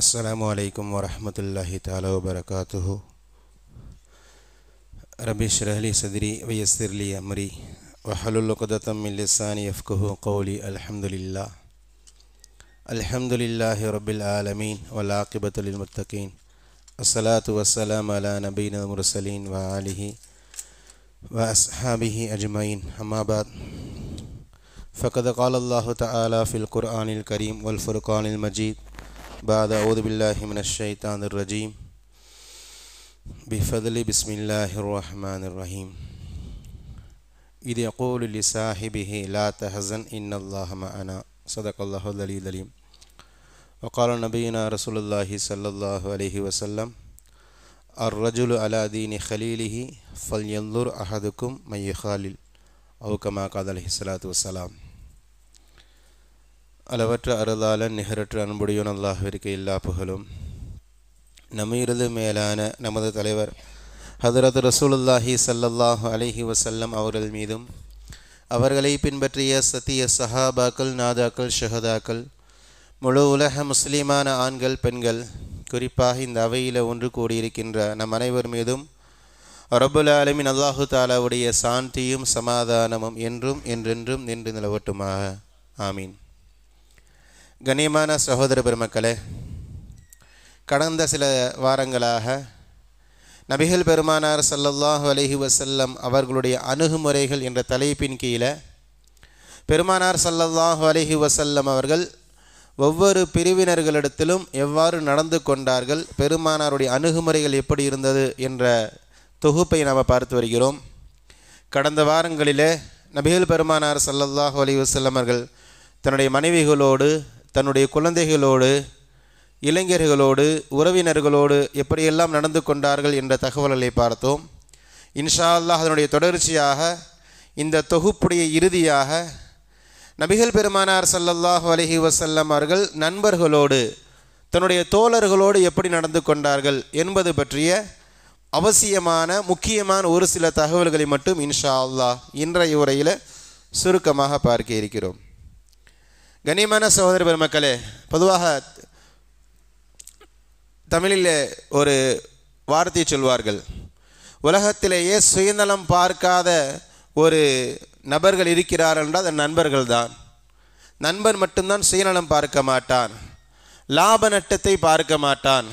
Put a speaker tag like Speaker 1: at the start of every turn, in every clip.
Speaker 1: அஸ்ஸலாமு அலைக்கும் வரஹ்மத்துல்லாஹி தஆலா வபரகாத்துஹு. ரப்பி ஷ்ரஹ் லி ஸத்ரி வ யஸ்ஸிர் லி அம்ரி வஹ்லுல் உக்ததம் மின் லிசானி யஃப்கஹு கௌலி. அல்ஹம்துலில்லாஹி ரப்பில் ஆலமீன் வல் ஆகிபத்து லில் முத்தகீன். அஸ்ஸலாத்து வஸ்ஸலாமு அலா நபியினால் முர்சலீன் வ ஆலிஹி வ அஸ்ஹாபிஹி அஜ்மஈன். அம்மா பஅத். ஃபகத் क़ால அல்லாஹு தஆலா ஃபில் குர்ஆனில் கரீம் வல் ஃபுர்கானில் மஜீத். بعد أعوذ بالله من الشيطان الرجيم بفضل بسم الله الرحمن الرحيم إذ يقول لصاحبه لا تحزن إن الله معنا صدق الله العلي العليم. وقال نبينا رسول الله صلى الله عليه وسلم الرجل على دين خليله فلينظر أحدكم من يخالل أو كما قال عليه الصلاة والسلام. அளவற்ற அருளாளன் நிகரற்ற அன்புடையோன் அல்லாஹ்விற்கு எல்லா புகழும். நம்மிருந்து மேலான நமது தலைவர் ஹதரத் ரசூலுல்லாஹி ஸல்லல்லாஹு அலைஹி வஸல்லம் அவர்கள் மீதும் அவர்களை பின்பற்றிய சத்திய சஹாபாக்கள், நாதாக்கள், ஷஹதாக்கள், முழு உலக முஸ்லிமான ஆண்கள், பெண்கள், குறிப்பாக இந்த அவையில் ஒன்று கூடியிருக்கின்ற நம் அனைவர் மீதும் ரப்புல் ஆலமீன் அல்லாஹு தஆலாவுடைய சாந்தியும் சமாதானமும் என்றும் என்றென்றும் நின்று நிலவட்டுமாக. ஆமீன். கண்ணியமான சகோதர பெருமக்களே, கடந்த சில வாரங்களாக நபிகள் பெருமானார் ஸல்லல்லாஹு அலைஹி வஸல்லம் அவர்களுடைய அணுகுமுறைகள் என்ற தலைப்பின் கீழே பெருமானார் ஸல்லல்லாஹு அலைஹி வஸல்லம் அவர்கள் ஒவ்வொரு பிரிவினர்களிடத்திலும் எவ்வாறு நடந்து கொண்டார்கள், பெருமானாருடைய அணுகுமுறைகள் எப்படி இருந்தது என்ற தொகுப்பை நாம் பார்த்து வருகிறோம். கடந்த வாரங்களிலே நபிகள் பெருமானார் ஸல்லல்லாஹு அலைஹி வஸல்லம் அவர்கள் தன்னுடைய மனைவிகளோடு, தன்னுடைய குழந்தைகளோடு, இளைஞர்களோடு, உறவினர்களோடு எப்படியெல்லாம் நடந்து கொண்டார்கள் என்ற தகவல்களை பார்த்தோம். இன்ஷா அல்லாஹ் அதனுடைய தொடர்ச்சியாக இந்த தொகுப்புடைய இறுதியாக நபிகள் பெருமானார் ஸல்லல்லாஹு அலைஹி வஸல்லம் அவர்கள் நண்பர்களோடு, தன்னுடைய தோழர்களோடு எப்படி நடந்து கொண்டார்கள் என்பது பற்றிய அவசியமான முக்கியமான ஒரு சில தகவல்களை மட்டும் இன்ஷா அல்லாஹ் இன்றைய உரையில் சுருக்கமாக பார்க்க இருக்கிறோம். கண்ணியமான சகோதர பெருமக்களே, பொதுவாக தமிழில் ஒரு வார்த்தை சொல்வார்கள், உலகத்திலேயே சுயநலம் பார்க்காத ஒரு நபர்கள் இருக்கிறார் என்றால் அது நண்பர்கள் தான். நண்பன் மட்டும்தான் சுயநலம் பார்க்க மாட்டான், லாப நட்டத்தை பார்க்க மாட்டான்.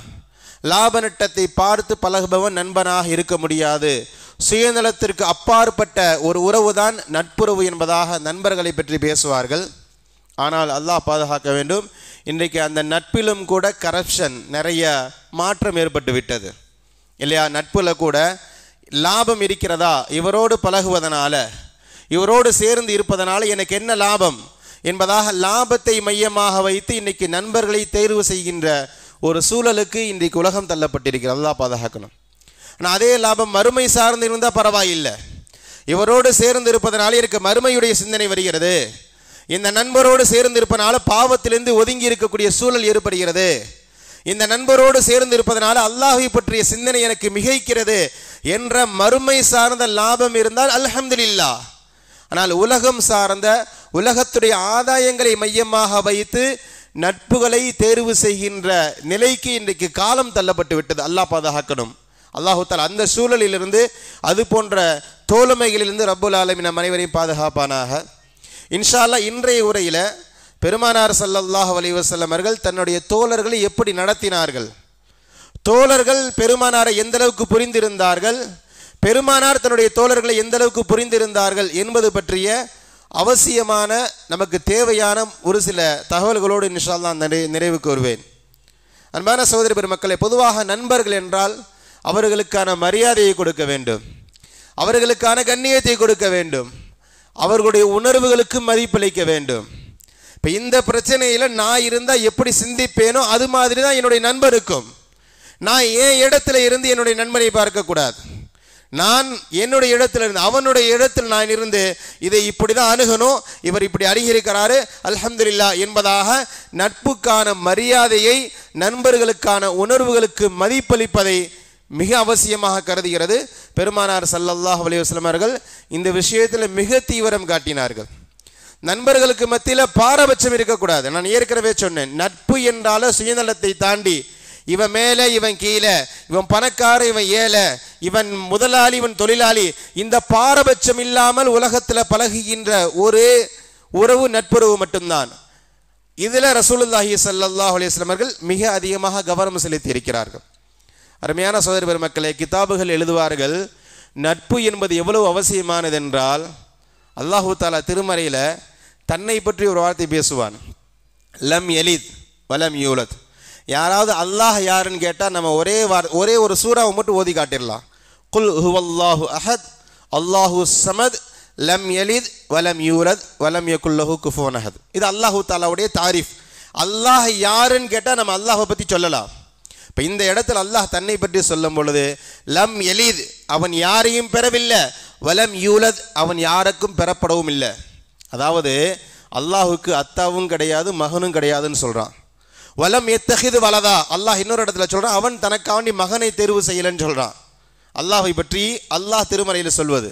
Speaker 1: லாப நட்டத்தை பார்த்து பழகுபவன் நண்பனாக இருக்க முடியாது. சுயநலத்திற்கு அப்பாற்பட்ட ஒரு உறவு தான் நட்புறவு என்பதாக நண்பர்களை பற்றி பேசுவார்கள். ஆனால் அல்லாஹ் பாதுகாக்க வேண்டும், இன்றைக்கு அந்த நட்பிலும் கூட கரப்ஷன், நிறைய மாற்றம் ஏற்பட்டு விட்டது இல்லையா? நட்பில் கூட லாபம் இருக்கிறதா, இவரோடு பழகுவதனால, இவரோடு சேர்ந்து இருப்பதனால எனக்கு என்ன லாபம் என்பதாக லாபத்தை மையமாக வைத்து இன்றைக்கு நண்பர்களை தேர்வு செய்கின்ற ஒரு சூழலுக்கு இன்றைக்கு உலகம் தள்ளப்பட்டிருக்கிறது. அல்லாஹ் பாதுகாக்கணும். ஆனால் அதே லாபம் மறுமை சார்ந்து இருந்தால் பரவாயில்லை. இவரோடு சேர்ந்து இருப்பதனால எனக்கு மறுமையுடைய சிந்தனை வருகிறது, இந்த நண்பரோடு சேர்ந்து இருப்பதனால பாவத்திலிருந்து ஒதுங்கி இருக்கக்கூடிய சூழல் ஏற்படுகிறது, இந்த நண்பரோடு சேர்ந்து இருப்பதனால அல்லாஹ்வை பற்றிய சிந்தனை எனக்கு மிகைக்கிறது என்ற மறுமை சார்ந்த லாபம் இருந்தால் அல்ஹம்துலில்லாஹ். ஆனால் உலகம் சார்ந்த, உலகத்துடைய ஆதாயங்களை மையமாக வைத்து நட்புகளை தேர்வு செய்கின்ற நிலைக்கு இன்றைக்கு காலம் தள்ளப்பட்டு விட்டது. அல்லாஹ் பாதுகாக்கணும். அல்லாஹு தஆலா அந்த சூழலிலிருந்து, அது போன்ற தோழமைகளிலிருந்து ரப்புல் ஆலமீன் நம் அனைவரையும் பாதுகாப்பானாக. இன்ஷா அல்லாஹ் இன்றைய உரையில் பெருமானார் ஸல்லல்லாஹு அலைஹி வஸல்லம் அவர்கள் தன்னுடைய தோழர்களை எப்படி நடத்தினார்கள், தோழர்கள் பெருமானாரை எந்த அளவுக்கு புரிந்திருந்தார்கள், பெருமானார் தன்னுடைய தோழர்களை எந்த அளவுக்கு புரிந்திருந்தார்கள் என்பது பற்றிய அவசியமான, நமக்கு தேவையான ஒரு சில தகவல்களோடு இன்ஷா அல்லாஹ் நிறைவுக்கு வருவேன். அன்பான சகோதரி பெருமக்களே, பொதுவாக நண்பர்கள் என்றால் அவர்களுக்கான மரியாதையை கொடுக்க வேண்டும், அவர்களுக்கான கண்ணியத்தை கொடுக்க வேண்டும், அவர்களுடைய உணர்வுகளுக்கு மதிப்பளிக்க வேண்டும். இப்போ இந்த பிரச்சனையில் நான் இருந்தால் எப்படி சிந்திப்பேனோ அது மாதிரி தான் என்னுடைய நண்பருக்கும். நான் என் இடத்துல இருந்து என்னுடைய நண்பனை பார்க்கக்கூடாது. நான் என்னுடைய இடத்துல இருந்து, அவனுடைய இடத்தில் நான் இருந்து இதை இப்படி தான் அணுகணும், இவர் இப்படி அணுகியிருக்கிறாரு அல்ஹம்துலில்லாஹ் என்பதாக நட்புக்கான மரியாதையை, நண்பர்களுக்கான உணர்வுகளுக்கு மதிப்பளிப்பதை மிக அவசியமாக கருதுகிறது. பெருமானார் ஸல்லல்லாஹு அலைஹி வஸல்லம் அவர்கள் இந்த விஷயத்தில் மிக தீவிரம் காட்டினார்கள். நண்பர்களுக்கு மத்தியில் பாரபட்சம் இருக்கக்கூடாது. நான் ஏற்கனவே சொன்னேன், நட்பு என்றால சுயநலத்தை தாண்டி இவன் மேலே இவன் கீழே, இவன் பணக்கார இவன் ஏழை, இவன் முதலாளி இவன் தொழிலாளி, இந்த பாரபட்சம் இல்லாமல் உலகத்தில் பழகுகின்ற ஒரே உறவு நட்புறவு மட்டும்தான். இதில் ரசூலுல்லாஹி ஸல்லல்லாஹு அலைஹி வஸல்லம் அவர்கள் மிக அதிகமாக கவனம் செலுத்தி இருக்கிறார்கள். அருமையான சகோதர பெருமக்களே, கிதாபுகள் எழுதுவார்கள், நட்பு என்பது எவ்வளவு அவசியமானது என்றால், அல்லாஹு தாலா திருமறையில் தன்னை பற்றி ஒரு வார்த்தை பேசுவான், லம் யலித் வலம் யூலத். யாராவது அல்லாஹ் யாருன்னு கேட்டால் நம்ம ஒரே ஒரு சூறாவை மட்டும் ஓதி காட்டிடலாம். குல் ஹுவல்லாஹு அஹத் அல்லாஹு சமத் லம் யலித் வலம் யூலத் வலம் யகுல்லஹு குஃபுவன் அஹத். இது அல்லாஹு தாலாவுடைய தாரிஃப். அல்லாஹ் யாருன்னு கேட்டால் நம்ம அல்லாஹை பற்றி சொல்லலாம். இப்போ இந்த இடத்துல அல்லாஹ் தன்னை பற்றி சொல்லும் பொழுது, லம் யலித் அவன் யாரையும் பெறவில்லை, வலம் யூலத் அவன் யாருக்கும் பெறப்படவும் இல்லை. அதாவது அல்லாஹுக்கு அத்தாவும் கிடையாது மகனும் கிடையாதுன்னு சொல்கிறான். வலம் எத்தஹிது வலதா, அல்லாஹ் இன்னொரு இடத்துல சொல்கிறான், அவன் தனக்காண்டி மகனை தேர்வு செய்யலைன்னு சொல்கிறான். அல்லாஹை பற்றி அல்லாஹ் திருமறையில் சொல்வது.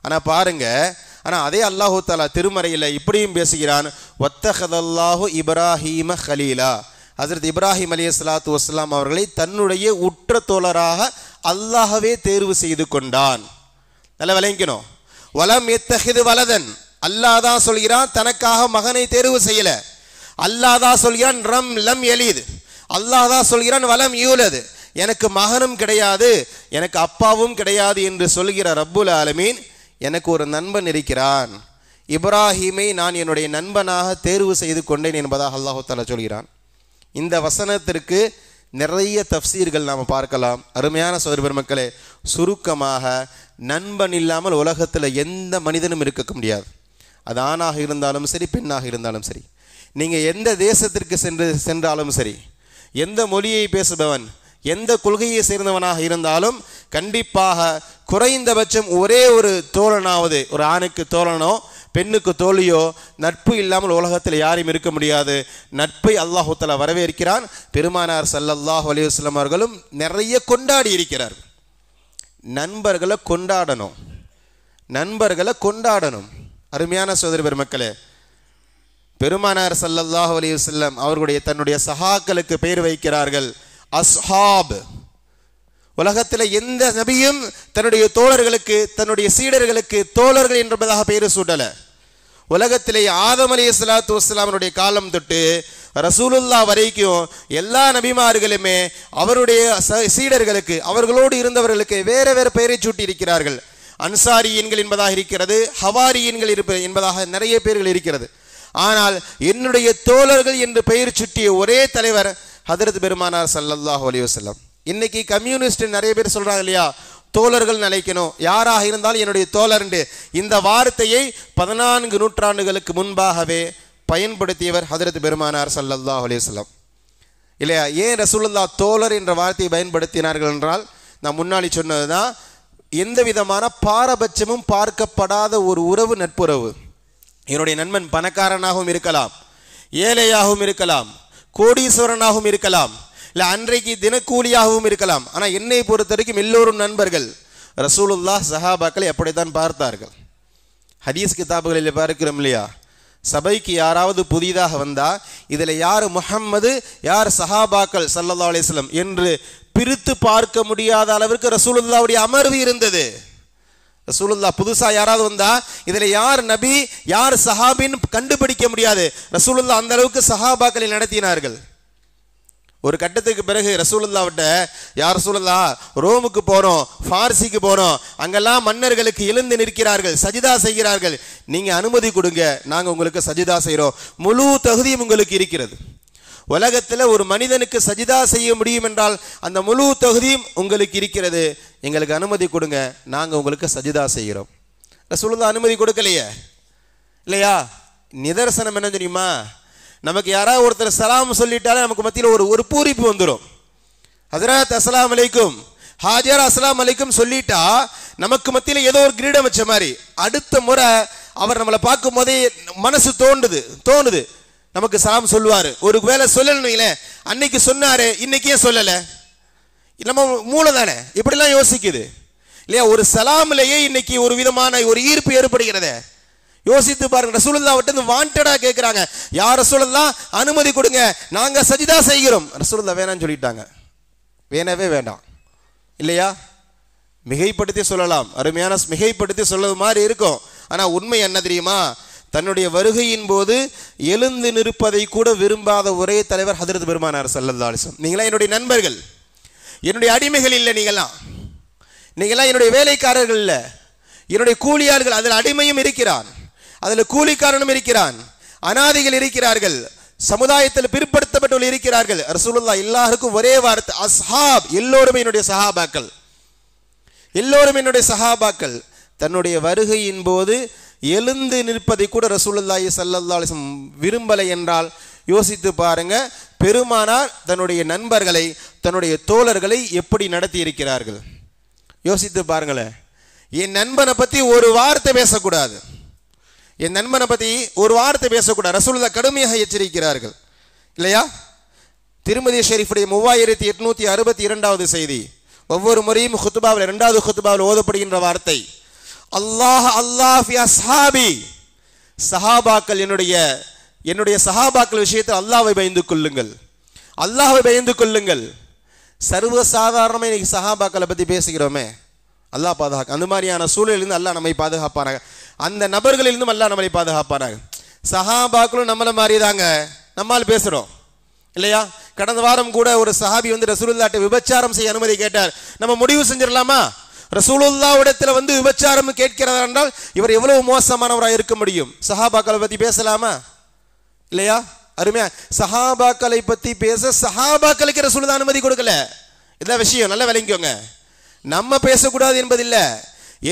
Speaker 1: ஆனால் பாருங்க, ஆனால் அதே அல்லாஹு தாலா திருமறையில் இப்படியும் பேசுகிறான், வத்தஹதல்லாஹு இப்ராஹீம ஹலீலா. ஹஜ்ரத் இப்ராஹிம் அலைஹிஸ்ஸலாத்து வஸ்ஸலாம் அவர்களை தன்னுடைய உற்ற தோழராக அல்லாஹவே தேர்வு செய்து கொண்டான். நல்லா விளங்கிக்கணும். வலம் எத்தஹிது வலதன், அல்லாஹ் தான் சொல்கிறான் தனக்காக மகனை தேர்வு செய்யல. அல்லாஹ் தான் சொல்கிறான் லம் யலித், அல்லாஹ் தான் சொல்கிறான் வலம் யூலத், எனக்கு மகனும் கிடையாது எனக்கு அப்பாவும் கிடையாது என்று சொல்கிற ரப்புல் ஆலமீன் எனக்கு ஒரு நண்பன் இருக்கிறான், இப்ராஹீமை நான் என்னுடைய நண்பனாக தேர்வு செய்து கொண்டேன் என்பதாக அல்லாஹு தஆலா சொல்கிறான். இந்த வசனத்திற்கு நிறைய தஃப்சீர்கள் நாம் பார்க்கலாம். அருமையான சகோதர பெருமக்களே, சுருக்கமாக நண்பன் இல்லாமல் உலகத்தில் எந்த மனிதனும் இருக்க முடியாது. அது ஆணாக இருந்தாலும் சரி, பெண்ணாக இருந்தாலும் சரி, நீங்கள் எந்த தேசத்திற்கு சென்றாலும் சரி, எந்த மொழியை பேசுபவன், எந்த கொள்கையை சேர்ந்தவனாக இருந்தாலும் கண்டிப்பாக குறைந்தபட்சம் ஒரே ஒரு தோழனாவது, ஒரு ஆணுக்கு தோழனோ பெண்ணுக்கு தோழியோ நட்பு இல்லாமல் உலகத்தில் யாரையும் இருக்க முடியாது. நட்பை அல்லாஹு தஆலா வரவேற்கிறான். பெருமானார் ஸல்லல்லாஹு அலைஹி வஸல்லம் அவர்களும் நிறைய கொண்டாடி இருக்கிறார். நண்பர்களை கொண்டாடணும், நண்பர்களை கொண்டாடணும். அருமையான சகோதர பெருமக்களே, பெருமானார் ஸல்லல்லாஹு அலைஹி வஸல்லம் அவர்களுடைய தன்னுடைய சஹாக்களுக்கு பெயர் வைக்கிறார்கள் அஸ்ஹாப். உலகத்தில் எந்த நபியும் தன்னுடைய தோழர்களுக்கு தன்னுடைய சீடர்களுக்கு தோழர்கள் என்பதாக பெயர் சூட்டலை. உலகத்திலே ஆதம் அலைஹிஸ்ஸலாத்து வஸ்ஸலாமுடைய காலம் தொட்டு ரசூலுல்லா வரைக்கும் எல்லா நபிமார்களுமே அவருடைய சீடர்களுக்கு அவர்களோடு இருந்தவர்களுக்கு வேற வேறு பெயரை சூட்டி இருக்கிறார்கள். அன்சாரியன்கள் என்பதாக இருக்கிறது, ஹவாரியன்கள் என்பதாக நிறைய பேர்கள் இருக்கிறது. ஆனால் என்னுடைய தோழர்கள் என்று பெயர் சுட்டிய ஒரே தலைவர் ஹதரத் பெருமானார் ஸல்லல்லாஹு அலைஹி வஸல்லம். இன்னைக்கு கம்யூனிஸ்ட் நிறைய பேர் சொல்றாங்க இல்லையா, தோழர்கள் நினைக்கணும், யாராக இருந்தாலும் என்னுடைய தோழர்ண்டு. இந்த வார்த்தையை 14 நூற்றாண்டுகளுக்கு முன்பாகவே பயன்படுத்தியவர் ஹதரத் பெருமானார் ஸல்லல்லாஹு அலைஹி வஸல்லம் இல்லையா. ஏன் ரசூலுல்லாஹ் தோழர் என்ற வார்த்தையை பயன்படுத்தினார்கள் என்றால், நான் முன்னாடி சொன்னதுதான், எந்த விதமான பாரபட்சமும் பார்க்கப்படாத ஒரு உறவு நட்புறவு. என்னுடைய நண்பன் பணக்காரனாகவும் இருக்கலாம், ஏழையாகவும் இருக்கலாம், கோடீஸ்வரனாகவும் இருக்கலாம், இல்லை அன்றைக்கு தினக்கூலியாகவும் இருக்கலாம். ஆனால் என்னை பொறுத்த வரைக்கும் எல்லோரும் நண்பர்கள். ரசூலுல்லாஹ் சஹாபாக்களை அப்படித்தான் பார்த்தார்கள். ஹதீஸ் கிதாபுகளில் பார்க்கிறோம் இல்லையா, சபைக்கு யாராவது புதிதாக வந்தால் இதில் யார் முஹம்மது யார் சஹாபாக்கள் ஸல்லல்லாஹு அலைஹி வஸல்லம் என்று பிரித்து பார்க்க முடியாத அளவிற்கு ரசூலுல்லாஹ்வுடைய அமர்வு இருந்தது. ரசூலுல்லாஹ் புதுசாக யாராவது வந்தா இதில் யார் நபி யார் சஹாபின்னு கண்டுபிடிக்க முடியாது. ரசூலுல்லாஹ் அந்த அளவுக்கு சஹாபாக்களை நடத்தினார்கள். ஒரு கட்டத்துக்கு பிறகு ரசூலுல்லாஹ்விட்ட, யார் ரசூலுல்லாஹ் ரோமுக்கு போகிறோம், ஃபார்சிக்கு போகிறோம், அங்கெல்லாம் மன்னர்களுக்கு எழுந்து நிற்கிறார்கள், சஜிதா செய்கிறார்கள், நீங்கள் அனுமதி கொடுங்க, நாங்கள் உங்களுக்கு சஜிதா செய்கிறோம், முழு தகுதியும் உங்களுக்கு இருக்கிறது. உலகத்தில் ஒரு மனிதனுக்கு சஜிதா செய்ய முடியும் என்றால் அந்த முழு தகுதியும் உங்களுக்கு இருக்கிறது, எங்களுக்கு அனுமதி கொடுங்க, நாங்கள் உங்களுக்கு சஜிதா செய்கிறோம். ரசூலுல்லாஹ் அனுமதி கொடுக்கலையே இல்லையா. நிதர்சனம் என்ன தெரியுமா, நமக்கு யாராவது ஒருத்தர் சலாம் சொல்லிட்டாலே நமக்கு மத்தியில் ஒரு பூரிப்பு வந்துடும். ஹஜ்ரத் அஸ்ஸலாமு அலைக்கும், ஹாஜர் அஸ்ஸலாமு அலைக்கும் சொல்லிட்டா நமக்கு மத்தியில் ஏதோ ஒரு கிரீடம் வச்ச மாதிரி அடுத்த முறை அவர் நம்மளை பார்க்கும் போதே மனசு தோணுது நமக்கு சலாம் சொல்லுவார். ஒரு வேலை சொல்லணும், அன்னைக்கு சொன்னாரு இன்னைக்கு ஏன் சொல்லலை, நம்ம மூளை தானே இப்படிலாம் யோசிக்குது இல்லையா. ஒரு சலாமிலேயே இன்னைக்கு ஒரு விதமான ஒரு ஈர்ப்பு ஏற்படுகிறதே. யோசித்து பாருங்க. ரசூலுல்லாஹ் விட்டு வாண்டடா கேட்கிறாங்க, யார் ரசூலுல்லாஹ் அனுமதி கொடுங்க, நாங்க சஜிதா செய்கிறோம். ரசூலுல்லாஹ் வேணான்னு சொல்லிட்டாங்க. வேணவே வேண்டாம் இல்லையா? மிகைப்படுத்தி சொல்லலாம், அருமையான மிகைப்படுத்தி சொல்றது மாதிரி இருக்கும். ஆனா உண்மை என்ன தெரியுமா? தன்னுடைய வருகையின் போது எழுந்து நிற்பதை கூட விரும்பாத ஒரே தலைவர் ஹஜ்ரத் பெருமானார் ஸல்லல்லாஹு அலைஹி வஸல்லம். நீங்களாம் என்னுடைய நண்பர்கள், என்னுடைய அடிமைகள் இல்லை, நீங்களாம் என்னுடைய வேலைக்காரர்கள் இல்லை, என்னுடைய கூலியாளர்கள். அதில் அடிமையும் இருக்கிறான், அதில் கூலிக்காரனும் இருக்கிறான், அனாதைகள் இருக்கிறார்கள், சமுதாயத்தில் பிற்படுத்தப்பட்டவர்கள் இருக்கிறார்கள். ரசூலுல்லாஹ் எல்லாருக்கும் ஒரே வார்த்தை அஸ்ஹாப், எல்லோருமே என்னுடைய சஹாபாக்கள், எல்லோரும் என்னுடைய சஹாபாக்கள். தன்னுடைய வருகையின் போது எழுந்து நிற்பதை கூட ரசூலுல்லாஹி ஸல்லல்லாஹு அலைஹி வஸல்லம் விரும்பலை என்றால் யோசித்து பாருங்க, பெருமானார் தன்னுடைய நண்பர்களை, தன்னுடைய தோழர்களை எப்படி நடத்தி இருக்கிறார்கள். யோசித்து பாருங்களேன். என் நண்பனை பற்றி ஒரு வார்த்தை பேசக்கூடாது, என் நண்பனை பற்றி ஒரு வார்த்தை பேசக்கூடாது. ரசூலுல்லாஹ் கடுமையாக எச்சரிக்கிறார்கள் இல்லையா? திருமதி ஷெரீஃபுடைய 3862வது செய்தி. ஒவ்வொரு முறையும் குத்துபாவில், 2வது குத்துபாவில் ஓதப்படுகின்ற வார்த்தை அல்லாஹ் அல்லாஹ் ஃபி அஸ்ஹாபி, சஹாபாக்கள், என்னுடைய சஹாபாக்கள் விஷயத்தில் அல்லாஹ்வை பயந்து கொள்ளுங்கள், அல்லாஹ்வை பயந்து கொள்ளுங்கள். சர்வசாதாரணமாக இன்னைக்கு சஹாபாக்களை பற்றி பேசுகிறோமே, அல்லாஹ் பாதுகாக்க. அந்த மாதிரியான சூழலிலிருந்து அல்லாஹ் நம்மை பாதுகாப்பானாங்க, அந்த நபர்களிலிருந்தும் அல்லாஹ் நம்மளை பாதுகாப்பானாங்க. சஹாபாக்களும் நம்மளை மாதிரி தாங்க, நம்மால் பேசுகிறோம் இல்லையா? கடந்த வாரம் கூட ஒரு சஹாபி ரசூலுல்லாஹ்ட்ட விபச்சாரம் செய்ய அனுமதி கேட்டார். நம்ம முடிவு செஞ்சிடலாமா? ரசூலுல்லாஹ்விடத்தில் விபச்சாரம் கேட்கிறார் என்றால் இவர் எவ்வளவு மோசமானவராக இருக்க முடியும்? சஹாபாக்களை பற்றி பேசலாமா இல்லையா? அருமையா, சஹாபாக்களை பற்றி பேச சஹாபாக்களுக்கு ரசூலுல்லாஹ் அனுமதி கொடுக்கல. இதான் விஷயம், நல்லா விளங்கிக்கோங்க. நம்ம பேசக்கூடாது என்பதில்லை,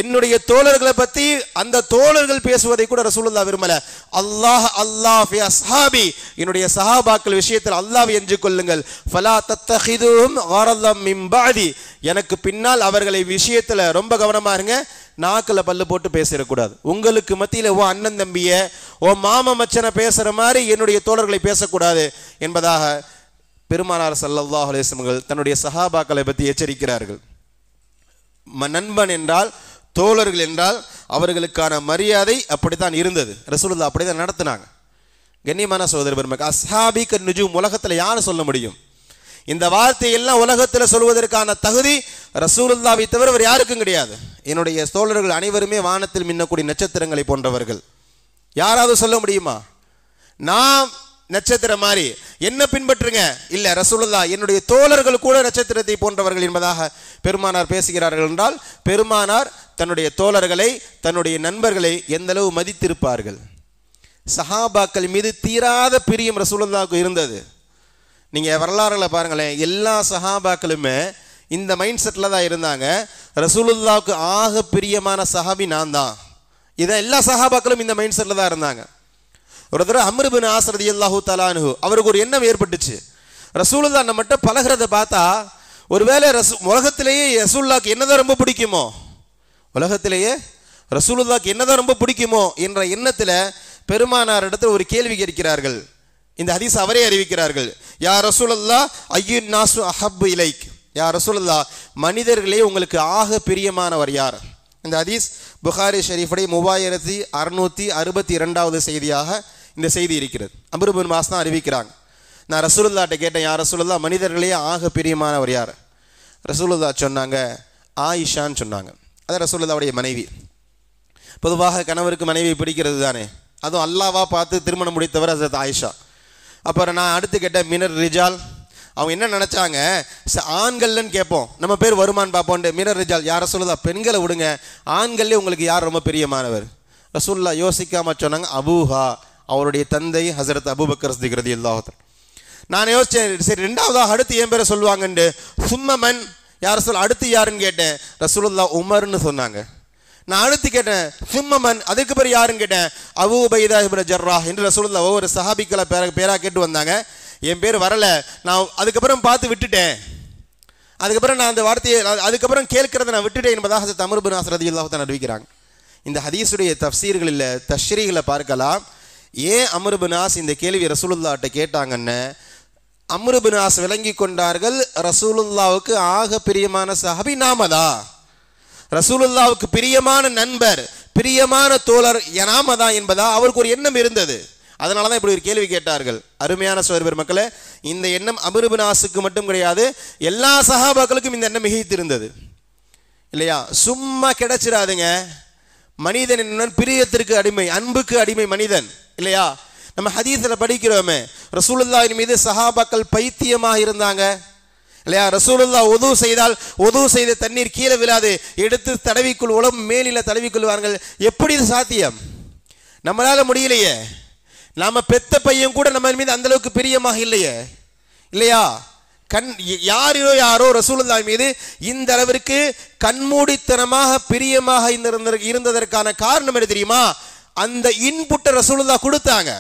Speaker 1: என்னுடைய தோழர்களை பற்றி அந்த தோழர்கள் பேசுவதை கூட ரசூலுல்லாஹ் விரும்பல. அல்லாஹ் அல்லாஹ் ஃபி அஸ்ஹாபி, என்னுடைய சஹாபாக்கள் விஷயத்தில் அல்லாஹ்வை என்று கொள்ளுங்கள். ஃபலா தத்தஹிதுஹும் கரதம் மின் பஅதி, எனக்கு பின்னால் அவர்களை விஷயத்தில் ரொம்ப கவனமா இருங்க, நாக்கில் பல்லு போட்டு பேசிடக்கூடாது. உங்களுக்கு மத்தியில் ஓ அண்ணன் தம்பிய, ஓ மாமா மச்சனை பேசுற மாதிரி என்னுடைய தோழர்களை பேசக்கூடாது என்பதாக பெருமானார் ஸல்லல்லாஹு அலைஹி வஸல்லம் தன்னுடைய சஹாபாக்களை பற்றி எச்சரிக்கிறார்கள். நண்பன் என்றால், தோழர்கள் என்றால் அவர்களுக்கான மரியாதை அப்படித்தான் இருந்தது. ரசூலுல்லாஹ் அப்படிதான் நடத்தினாங்க. கண்ணியமான சகோதர பெருமக்களே, அஸ்ஹாபி கன்னுஜூம் உலகத்தில் யார் சொல்ல முடியும்? இந்த வார்த்தையெல்லாம் உலகத்தில் சொல்வதற்கான தகுதி ரசூலுல்லாஹ்வை தவிர வேறு யாருக்கும் கிடையாது. என்னுடைய தோழர்கள் அனைவருமே வானத்தில் மின்னக்கூடிய நட்சத்திரங்களை போன்றவர்கள். யாராவது சொல்ல முடியுமா? நாம் நட்சத்திரம் மாதிரி என்ன பின்பற்றுங்க? இல்ல, ரசூலுல்லாஹ் என்னுடைய தோழர்கள் கூட நட்சத்திரத்தை போன்றவர்கள் என்பதாக பெருமானார் பேசுகிறார்கள் என்றால், பெருமானார் தன்னுடைய தோழர்களை, தன்னுடைய நண்பர்களை எந்த அளவு மதித்திருப்பார்கள். சஹாபாக்கள் மீது தீராத பிரியம் ரசூலுல்லாஹ்வுக்கு இருந்தது. நீங்க வரலாறுகளை பாருங்களேன், எல்லா சஹாபாக்களுமே இந்த மைண்ட் செட்டில் தான் இருந்தாங்க. ரசூலுல்லாஹ்வுக்கு ஆக பிரியமான சஹாபி நான் தான். இதை எல்லா சஹாபாக்களும் இந்த மைண்ட் செட்டில் தான் இருந்தாங்க. ஒரு தடவை அம்ர் இப்னு ஆஸ் ரலியல்லாஹு தஆலா அன்ஹு அவருக்கு ஒரு எண்ணம் ஏற்பட்டுச்சு. ரசூலுல்லாஹ் நம்மகிட்ட பழகிறத பார்த்தா ஒருவேளை உலகத்திலேயே ரசூலுல்லாஹ்க்கு என்னதான் ரொம்ப பிடிக்குமோ, உலகத்திலேயே ரசூலுல்லாஹ்க்கு என்னதான் ரொம்ப பிடிக்குமோ என்ற எண்ணத்தில் பெருமானார் இடத்துல ஒரு கேள்வி கேட்கிறார்கள். இந்த ஹதீஸ் அவரே அறிவிக்கிறார்கள். யா ரசூலுல்லாஹ் அய்யுன் நாசு அஹப்பு இலைக், யா ரசூலுல்லாஹ் மனிதர்களே உங்களுக்கு ஆக பிரியமானவர் யார்? இந்த ஹதீஸ் புகாரி ஷெரீஃபுடைய 3662வது செய்தியாக இந்த செய்தி இருக்கிறது. அம்ர் இப்னு ஆஸ் தான் அறிவிக்கிறாங்க. நான் ரசூலுல்லாஹ்ட்ட கேட்டேன், யா ரசூலுல்லாஹ் மனிதர்களே ஆக பிரியமானவர் யார்? ரசூலுல்லாஹ் சொன்னாங்க ஆயிஷான்னு சொன்னாங்க. அது ரசூலுல்லாஹ்வுடைய மனைவி. பொதுவாக கணவருக்கு மனைவி பிடிக்கிறது தானே, அதுவும் அல்லாவா பார்த்து திருமணம் முடித்தவர் ஹஸரத் ஆயிஷா. அப்புறம் நான் அடுத்து கேட்டேன் மினர் ரிஜால். அவங்க என்ன நினச்சாங்க, ஆண்கள்னு கேட்போம், நம்ம பேர் வருமானு பார்ப்போம். மினர் ரிஜால், யார் ரசூலுல்லாஹ் பெண்களை விடுங்க, ஆண்கள்லேயே உங்களுக்கு யார் ரொம்ப பிரியமானவர்? ரசூலுல்லாஹ் யோசிக்காம சொன்னாங்க அபூஹா, அவருடைய தந்தை ஹஸரத் அபூபக்கர் சித்திக் ரலியல்லாஹு அன்ஹு. நான் யோசித்தேன், சரி ரெண்டாவதாக அடுத்து என் பேரை சொல்லுவாங்கன்னு. சும்மமன், யார் ரசூல் அடுத்து யாருன்னு கேட்டேன். ரசூலுல்லாஹ் உமர்னு சொன்னாங்க. நான் அடுத்து கேட்டேன் சும்மமன், அதுக்கு பேர் யாருன்னு கேட்டேன். அபூ உபைதா இப்னு ஜர்ராஹ் என்று ரசூலுல்லாஹ் ஒவ்வொரு சஹாபிக்களை பேராக கேட்டு வந்தாங்க. என் பேர் வரல, நான் அதுக்கப்புறம் பார்த்து விட்டுட்டேன், அதுக்கப்புறம் நான் அந்த வார்த்தையை அதுக்கப்புறம் கேட்கிறத நான் விட்டுட்டேன் என்பதாக ஹஸரத் அம்ர் இப்னு ஆஸ் ரலியல்லாஹு தஆலா அறிவிக்கிறாங்க. இந்த ஹதீஸுடைய தஃப்சீர்களில் தஷ்ரீகளை பார்க்கலாம். ஏன் அம்ர் இப்னு ஆஸ் இந்த கேள்வி ரசூலுல்லாஹ்ட்ட கேட்டாங்கன்னு அம்ர் இப்னு ஆஸ் விளங்கி கொண்டார்கள். ரசூலுல்லாஹ்வுக்கு ஆக பிரியமான சஹாபி நாமதா, ரசூலுல்லாஹ்வுக்கு பிரியமான நண்பர், பிரியமான தோழர் நாம தான் என்பதா அவருக்கு ஒரு எண்ணம் இருந்தது. அதனால தான் இப்படி ஒரு கேள்வி கேட்டார்கள். அருமையான சகோதர மக்களே, இந்த எண்ணம் அம்ர் இப்னு ஆஸுக்கு மட்டும் கிடையாது, எல்லா சஹாபாக்களுக்கும் இந்த எண்ணம் மிகைத்திருந்தது இல்லையா? சும்மா கிடைச்சிடாதுங்க. மனிதன் என்ன, பிரியத்திற்கு அடிமை, அன்புக்கு அடிமை மனிதன் இல்லையா? நம்ம ஹதீஸில் படிக்கிறோமே, ரசூலுல்லாஹின் மீது சஹாபாக்கள் பைத்தியமாக இருந்தாங்க இல்லையா? ரசூலுல்லாஹ் ஒது செய்தால் ஒது செய்த தண்ணீர் கீழே விழாது, எடுத்து தடவிக்குள் உடம்பு மேலில தடவிக்கொள்வார்கள். எப்படி இது சாத்தியம்? நம்மளால முடியலையே. நாம பெத்த பையன் கூட நம்ம மீது அந்த அளவுக்கு பிரியமாக இல்லையே இல்லையா? யாரோ ரசூலுல்லாஹ் மீது இந்த அளவிற்கு கண்மூடித்தனமாக பிரியமாக இருந்ததற்கான காரணம் என்ன தெரியுமா? அந்த இன்புட்டை ரசூலுல்லாஹ் கொடுத்தாங்க.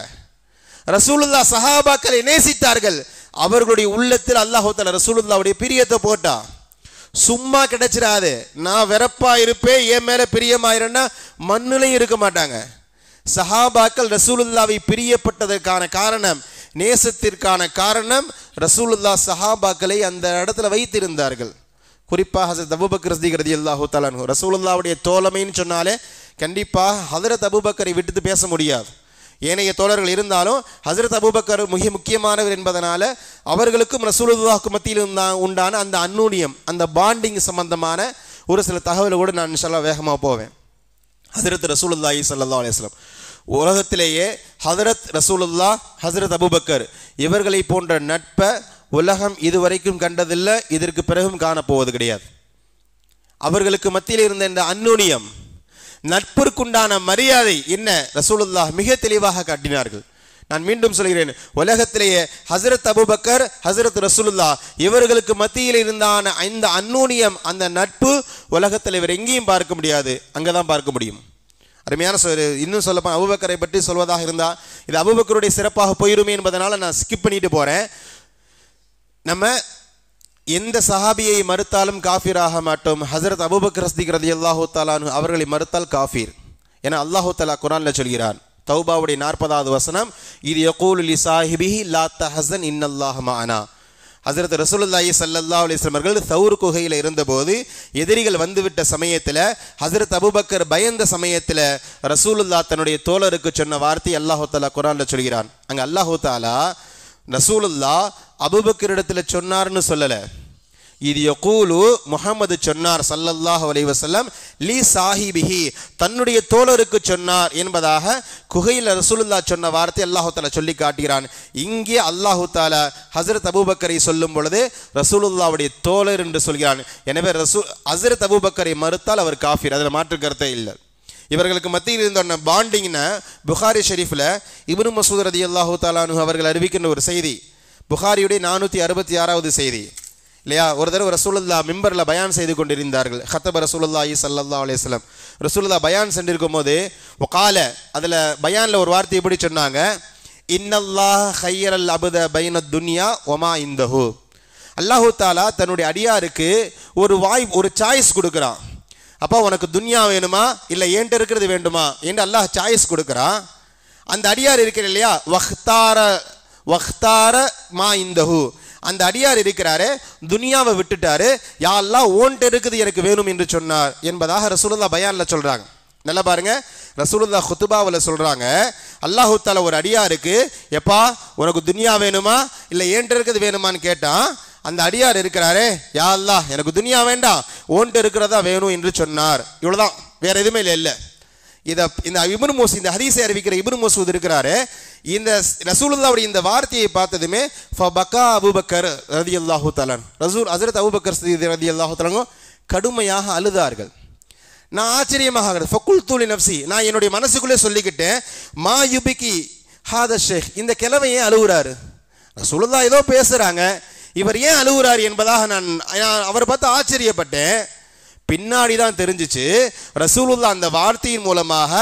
Speaker 1: ரசூலுல்லாஹ் சஹாபாக்களை நேசித்தார்கள். அவர்களுடைய உள்ளத்தில் அல்லாஹ் தஆலா ரசூலுல்லாஹ்வுடைய பிரியத்தை போட்டா. சும்மா கிடைச்சிடாது. நான் வெறப்பா இருப்பேன், என் மேல பிரியமாயிருன்னா மண்ணிலையும் இருக்க மாட்டாங்க. சஹாபாக்கள் ரசூலுல்லாவை பிரியப்பட்டதற்கான காரணம், நேசத்திற்கான காரணம், ரசூலுல்லாஹ் சஹாபாக்களை அந்த இடத்துல வைத்திருந்தார்கள். குறிப்பாக ஹஸரத் அபூபக்கர் சித்திக் ரலியல்லாஹு தஆலா அன்ஹு, ரசூலுல்லாஹ்வுடைய தோழமைன்னு சொன்னாலே கண்டிப்பாக ஹஸரத் அபூபக்கரை விட்டு பேச முடியாது. ஏனைய தோழர்கள் இருந்தாலும் ஹஸரத் அபூபக்கர் மிக முக்கியமானவர் என்பதனால அவர்களுக்கும் ரசூலுல்லாஹ்க்கு மத்தியில் உண்டான அந்த அந்நூனியம், அந்த பாண்டிங் சம்பந்தமான ஒரு சில தகவலோடு நான் இன்ஷாஅல்லாஹ் வேகமாக போவேன். ஹஸரத் ரசூலுல்லாஹி ஸல்லல்லாஹு அலைஹி வஸல்லம், உலகத்திலேயே ஹஸரத் ரசூலுல்லாஹ், ஹஸரத் அபூபக்கர் இவர்களை போன்ற நட்பை உலகம் இதுவரைக்கும் கண்டதில்லை, இதற்கு பிறகும் காணப்போவது கிடையாது. அவர்களுக்கு மத்தியில் இருந்த இந்த அந்நூனியம், நட்பிற்குண்டான மரியாதை என்ன ரசூலுல்லாஹ் மிக தெளிவாக காட்டினார்கள். நான் மீண்டும் சொல்கிறேன், உலகத்திலேயே ஹஸரத் அபூபக்கர், ஹஸரத் ரசூலுல்லாஹ் இவர்களுக்கு மத்தியில் இருந்தான இந்த அந்நூனியம், அந்த நட்பு உலகத்தில் இவர் எங்கேயும் பார்க்க முடியாது, அங்கதான் பார்க்க முடியும். அருமையான இன்னும் சொல்லப்போனால் அபூபக்கரை பற்றி சொல்வதாக இருந்தால் இது அபூபக்கருடைய சிறப்பாக போயிருமே என்பதனால நான் ஸ்கிப் பண்ணிட்டு போறேன். நம்ம எந்த சஹாபியை மறுத்தாலும் காஃபிர் ஆக மாட்டோம். ஹஸரத் அபூபக்கர் சித்திக் ரலியல்லாஹு தஆலா அன்ஹு அவர்களை மறுத்தால் காஃபிர். ஏன்னா அல்லாஹ் தஆலா குர்ஆன்ல சொல்கிறான், தௌபாவுடைய 40வது வசனம், இது யகூலு லி சாஹிபிஹி லா தஹஸன் இன்னல்லாஹ மஅனா. ஹஸரத் ரசூலுல்லாஹி ஸல்லல்லாஹு அலைஹி வஸல்லம் அவர்கள் தௌர் குகையில் இருந்தபோது எதிரிகள் வந்துவிட்ட சமயத்தில், ஹஸரத் அபூபக்கர் பயந்த சமயத்தில் ரசூலுல்லாஹ் தன்னுடைய தோழருக்கு சொன்ன வார்த்தை அல்லாஹ் தஆலா குர்ஆன்ல சொல்கிறான். அங்க அல்லாஹ் தஆலா ரசூலுல்லாஹ் அபூபக்கர் இடத்துல சொன்னார்னு சொல்லல, இது யகூலு முஹம்மது சொன்னார் ஸல்லல்லாஹு அலைஹி வஸல்லம் லி சாஹிபிஹி, தன்னுடைய தோழருக்கு சொன்னார் என்பதாக குகையில் ரசூலுல்லாஹ் சொன்ன வார்த்தை அல்லாஹ் தஆலா சொல்லி காட்டுகிறான். இங்கே அல்லாஹ் தஆலா ஹஸரத் அபூபக்கரை சொல்லும் பொழுது ரசூலுல்லாஹ்வுடைய தோழர் என்று சொல்கிறான். எனவே ஹஸரத் அபூபக்கரை மறுத்தால் அவர் காஃபிர், அதில் மாற்று கருத்தே இல்லை. இவர்களுக்கு மத்தியில் இருந்த பாண்டிங்னா புகாரி ஷெரீஃபில் இப்னு மஸ்ஊத் ரலியல்லாஹு தஆலா அன்ஹு அவர்கள் அறிவிக்கின்ற ஒரு செய்தி, புகாரியுடைய 466வது செய்தி இல்லையா? ஒரு தடவை ரசூலுல்லாஹ் மிம்பரில் பயான் செய்து கொண்டிருந்தார்கள். ஹத்தப ரசூலுல்லாஹி ஸல்லல்லாஹு அலைஹி வஸல்லம், ரசூலுல்லாஹ் பயான் சென்றிருக்கும் போது வகால, அதில் பயானில் ஒரு வார்த்தை எப்படி சொன்னாங்க, இன்னல்லாஹ ஹய்யரல் அபத பைன துன்யா வமா இந்தஹு. அல்லாஹு தஆலா தன்னுடைய அடியாருக்கு ஒரு சாய்ஸ் கொடுக்குறான். அப்போ உனக்கு துன்யா வேணுமா இல்லை ஏன்ட்டு இருக்கிறது வேண்டுமா என்று அல்லாஹ் சாய்ஸ் கொடுக்குறான். அந்த அடியார் இருக்கிற இல்லையா, வக்தார மா இந்தஹு, அந்த அடியார் இருக்கிறாரு, துனியாவை விட்டுட்டாரு, யா அல்லாஹ் ஓன்ட்டு இருக்குது எனக்கு வேணும் என்று சொன்னார் என்பதாக ரசூலுல்லாஹ் பயான்ல சொல்றாங்க. நல்லா பாருங்க, ரசூலுல்லாஹ் குத்துபாவில் சொல்றாங்க, அல்லாஹு தஆலா ஒரு அடியாருக்கு எப்பா உனக்கு துனியா வேணுமா இல்லை ஏன்ட்டு இருக்குது வேணுமான்னு கேட்டான். அந்த அடியார் இருக்கிறாரே, யா அல்லாஹ் எனக்கு துனியா வேண்டாம், ஓன்ட்டு இருக்கிறதா வேணும் என்று சொன்னார். இவ்வளவுதான், வேற எதுவுமே இல்லை. இந்த இப்னு மஸ்ஊத், இந்த ஹதீஸை அறிவிக்கிற இப்னு மஸ்ஊத் இருக்கிறாரு, இந்த ரசூலுல்லாஹ்வுடைய இந்த வார்த்தையை பார்த்ததுமே ஃபபகா அபூபக்கர் ரலியல்லாஹு தஆலா, ஹஸரத் அபூபக்கர் சித்திக் ரலியல்லாஹு தஆலா கடுமையாக அழுதார்கள். நான் ஆச்சரியமாக ஃபகுல்து லி நஃப்ஸி, நான் என்னுடைய மனசுக்குள்ளே சொல்லிக்கிட்டேன், மா யுபிகி ஹாதா ஷேக், இந்த கிழமை ஏன் அழுகுறாரு? ரசூலுல்லாஹ் ஏதோ பேசுறாங்க, இவர் ஏன் அழுகுறாரு என்பதாக நான் அவரை பார்த்து ஆச்சரியப்பட்டேன். பின்னாடி தான் தெரிஞ்சிச்சு, ரசூலுல்லாஹ் அந்த வார்த்தையின் மூலமாக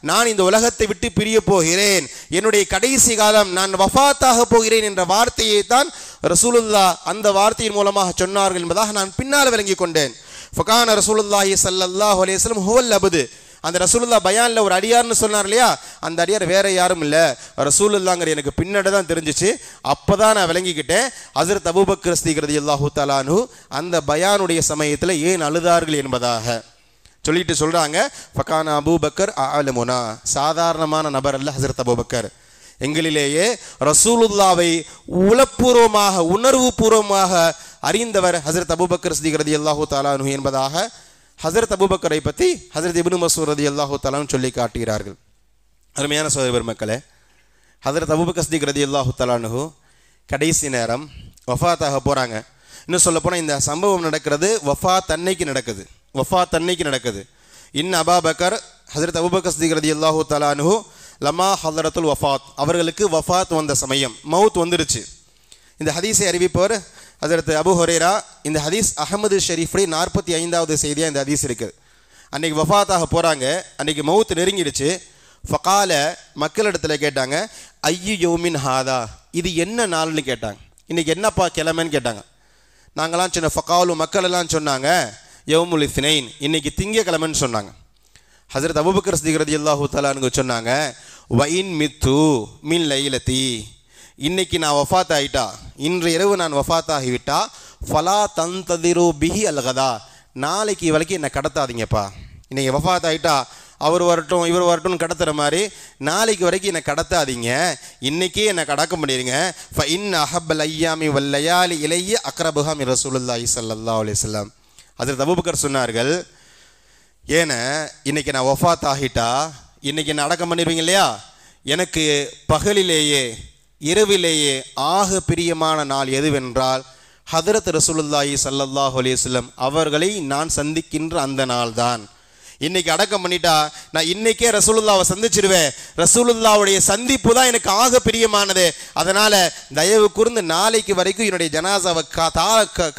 Speaker 1: நான் இந்த உலகத்தை விட்டு பிரிய போகிறேன், என்னுடைய கடைசி காலம் நான் வஃபாத்தாக போகிறேன் என்ற வார்த்தையை தான் ரசூலுல்லாஹ் அந்த வார்த்தையின் மூலமாக சொன்னார்கள் என்பதாக நான் பின்னால் விளங்கி கொண்டேன். ஃபகான ரசூலுல்லாஹி ஸல்லல்லாஹு அலைஹி வஸல்லம் ஹுவல் அப்து, அந்த ரசூலுல்லாஹ் பயான்ல ஒரு அடியார்னு சொன்னார் இல்லையா, அந்த அடியார் வேற யாரும் இல்லை ரசூலுல்லாஹ்ங்கற எனக்கு பின்னாடி தான் தெரிஞ்சிச்சு. அப்பதான் நான் விளங்கிக்கிட்டேன் ஹஸரத் அபூபக்கர் சித்திக் ரலியல்லாஹு தஆலா அன்ஹு அந்த பயானுடைய சமயத்தில் ஏன் அழுதார்கள் என்பதாக. சொல்லிட்டு சொல்கிறாங்க, ஃபகான அபூபக்கர் அலமுனா, சாதாரணமான நபர் அல்ல ஹஸரத் அபூபக்கர், எங்களிலேயே ரசூலுல்லாவை உளப்பூர்வமாக உணர்வு பூர்வமாக அறிந்தவர் ஹஸரத் அபூபக்கர் சித்திக் ரலியல்லாஹு தஆலா அன்ஹு என்பதாக ஹஸரத் அபூபக்கரை பற்றி ஹஸரத் இப்னு மஸ்ஊத் ரலியல்லாஹு தஆலா அன்ஹு சொல்லி காட்டுகிறார்கள். அருமையான சகோதர பெருமக்களே, ஹஸரத் அபூபக்கர் சித்திக் ரலியல்லாஹு தஆலா அன்ஹு கடைசி நேரம் வஃபாத்தாக போகிறாங்க. இன்னும் சொல்லப்போனால் இந்த சம்பவம் நடக்கிறது வஃபாத் அன்னைக்கு நடக்குது. அபூபக்கர் ஹஸரத் அபூபக்கர் சித்திக் ரலியல்லாஹு தஆலா அன்ஹு லமா ஹலரத்துல் வஃபாத், அவர்களுக்கு வஃபாத் வந்த சமயம், மவுத் வந்துருச்சு. இந்த ஹதீஸை அறிவிப்பவர் ஹஸரத் அபூ ஹுரைரா. இந்த ஹதீஸ் அஹ்மது ஷரீஃபுடைய 45வது செய்தியாக இந்த ஹதீஸ் இருக்குது. அன்றைக்கி வஃபாத்தாக போகிறாங்க, அன்றைக்கி மவுத் நெருங்கிடுச்சு. ஃபகால, மக்களிடத்தில் கேட்டாங்க, ஐயு யௌமின் ஹாதா, இது என்ன நாள்னு கேட்டாங்க. இன்றைக்கி என்னப்பா கிழமைன்னு கேட்டாங்க. நாங்களாம் சொன்ன ஃபகாலு, மக்கள் எல்லாம் சொன்னாங்க யௌமுல் இஸ்னைன், இன்றைக்கி திங்கக்கிழமைன்னு சொன்னாங்க. ஹஸரத் அபூபக்கர் சித்திக் ரலியல்லாஹு தஆலா அன்ஹு சொன்னாங்க, வஇன் மித்து மின் லைலதி, இன்னைக்கு நான் வஃபாத் ஆகிட்டா, இன்று இரவு நான் வஃபாத் ஆகிவிட்டா, ஃபலா தந்ததிரு பிஹி அல்கதா, நாளைக்கு வரைக்கும் என்னை கடத்தாதீங்கப்பா. இன்னைக்கு வஃபாத் ஆகிட்டா அவர் வரட்டும் இவர் வரட்டும் கடத்துகிற மாதிரி நாளைக்கு வரைக்கும் என்னை கடத்தாதீங்க, இன்றைக்கே என்னை கடக்க முடியுங்க. ஃப இன் அஹப்பல் ஐயாமி வல்லையாலி இலைய அக்ரபுஹா மின் ரசூலுல்லாஹி ஸல்லல்லாஹு அலைஹி வஸல்லம். ஹஸரத் அபூபக்கர் சொன்னார்கள், ஏன்னா இன்னைக்கு நான் வஃபாத் ஆகிட்டா இன்னைக்கு என்ன அடக்கம் பண்ணிடுவீங்க இல்லையா, எனக்கு பகலிலேயே இரவிலேயே ஆக பிரியமான நாள் எதுவென்றால் ஹதரத் ரசூலுல்லாஹி ஸல்லல்லாஹு அலைஹி வஸல்லம் அவர்களை நான் சந்திக்கின்ற அந்த நாள் தான். இன்னைக்கு அடக்கம் பண்ணிட்டா நான் இன்னைக்கே ரசூலுல்லாவை சந்திச்சிடுவேன், ரசூலுல்லாவுடைய சந்திப்பு தான் எனக்கு ஆக பிரியமானது. அதனால தயவு கூர்ந்து நாளைக்கு வரைக்கும் என்னுடைய ஜனாசாவை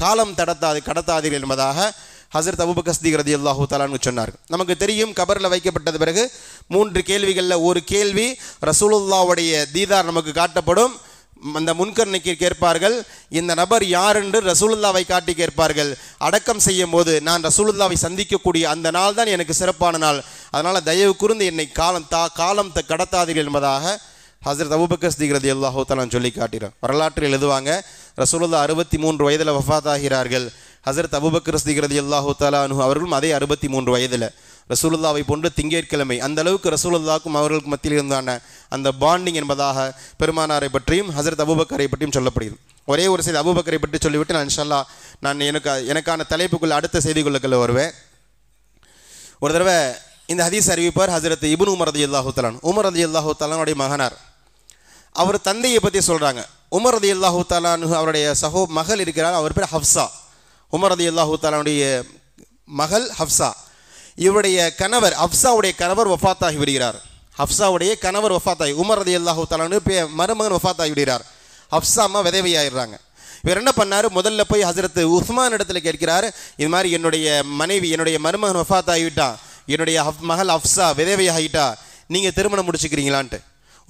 Speaker 1: காலம் கடத்தாதீர்கள் என்பதாக ஹஸரத் அபூபக்கர் சித்திக் ரலியல்லாஹு தஆலா அன்ஹு சொன்னார். நமக்கு தெரியும், கபரில் வைக்கப்பட்டது பிறகு 3 கேள்விகளில் ஒரு கேள்வி ரசூலுல்லாவுடைய தீதார் நமக்கு காட்டப்படும். அந்த முன்கர்ணிக்கு கேட்பார்கள், இந்த நபர் யார் என்று ரசூலுல்லாவை காட்டி கேட்பார்கள். அடக்கம் செய்யும் போது நான் ரசூலுல்லாவை சந்திக்கக்கூடிய அந்த நாள் தான் எனக்கு சிறப்பான நாள், அதனால் தயவு கூர்ந்து என்னை காலம் கடத்தாதீர்கள் என்பதாக ஹஸரத் அபூபக்கர் சித்திக் ரலியல்லாஹு தஆலா சொல்லி காட்டுகிறார். வரலாற்றில் எழுதுவாங்க, ரசூலுல்லாஹ் 63 வயதில் வஃபாத் ஆகிறார்கள். ஹஸரத் அபூபக்கர் சித்திக் ரலியல்லாஹு தஆலா அன்ஹு அவர்களும் அதே 63 வயதில் ரசூலுல்லாவை போன்று திங்கட்கிழமை, அந்த அளவுக்கு ரசூலுல்லாவுக்கும் அவர்களுக்கு மத்தியில் இருந்தான அந்த பாண்டிங் என்பதாக பெருமானாரை பற்றியும் ஹஸரத் அபூபக்கரை பற்றியும் சொல்லப்படுகிறது. ஒரே ஒரு செய்தி அபூபக்கரை பற்றி சொல்லிவிட்டு நான் இன்ஷா அல்லாஹ் நான் எனக்கான தலைப்புக்குள்ள அடுத்த செய்திகளுக்குள்ள வருவேன். ஒரு தடவை இந்த ஹதீஸ் அறிவிப்பார் ஹஸரத் இப்னு உமர் ரலியல்லாஹு தஆலா. உமர் ரலியல்லாஹு தஆலாவுடைய மகனார். அவர் தந்தையை பற்றி சொல்கிறாங்க. உமர் ரலியல்லாஹு தஆலா அவருடைய மகள் இருக்கிறார், அவர் பேர் ஹஃப்ஸா. உமர் ரலியல்லாஹு தஆலாவுடைய மகள் ஹஃப்ஸா. இவருடைய கணவர் ஹஃப்ஸாவுடைய கணவர் வஃபாத்தாகி விடுகிறார். ஹஃப்ஸாவுடைய கணவர் வஃபாத்தாகி உமர் ரலியல்லாஹு தஆலா மருமகன் வஃபாத்தாகி விடுகிறார். ஹஃப்ஸா அம்மா விதவையாயிடுறாங்க. இவர் என்ன பண்ணார், முதல்ல போய் ஹஸரத் உஸ்மான் இடத்துல கேட்கிறார், இது மாதிரி என்னுடைய மனைவி என்னுடைய மருமகன் வஃபாத் ஆகிவிட்டான், என்னுடைய மகள் ஹஃப்ஸா விதவையாகிட்டா, நீங்கள் திருமணம் முடிச்சுக்கிறீங்களான்ட்டு.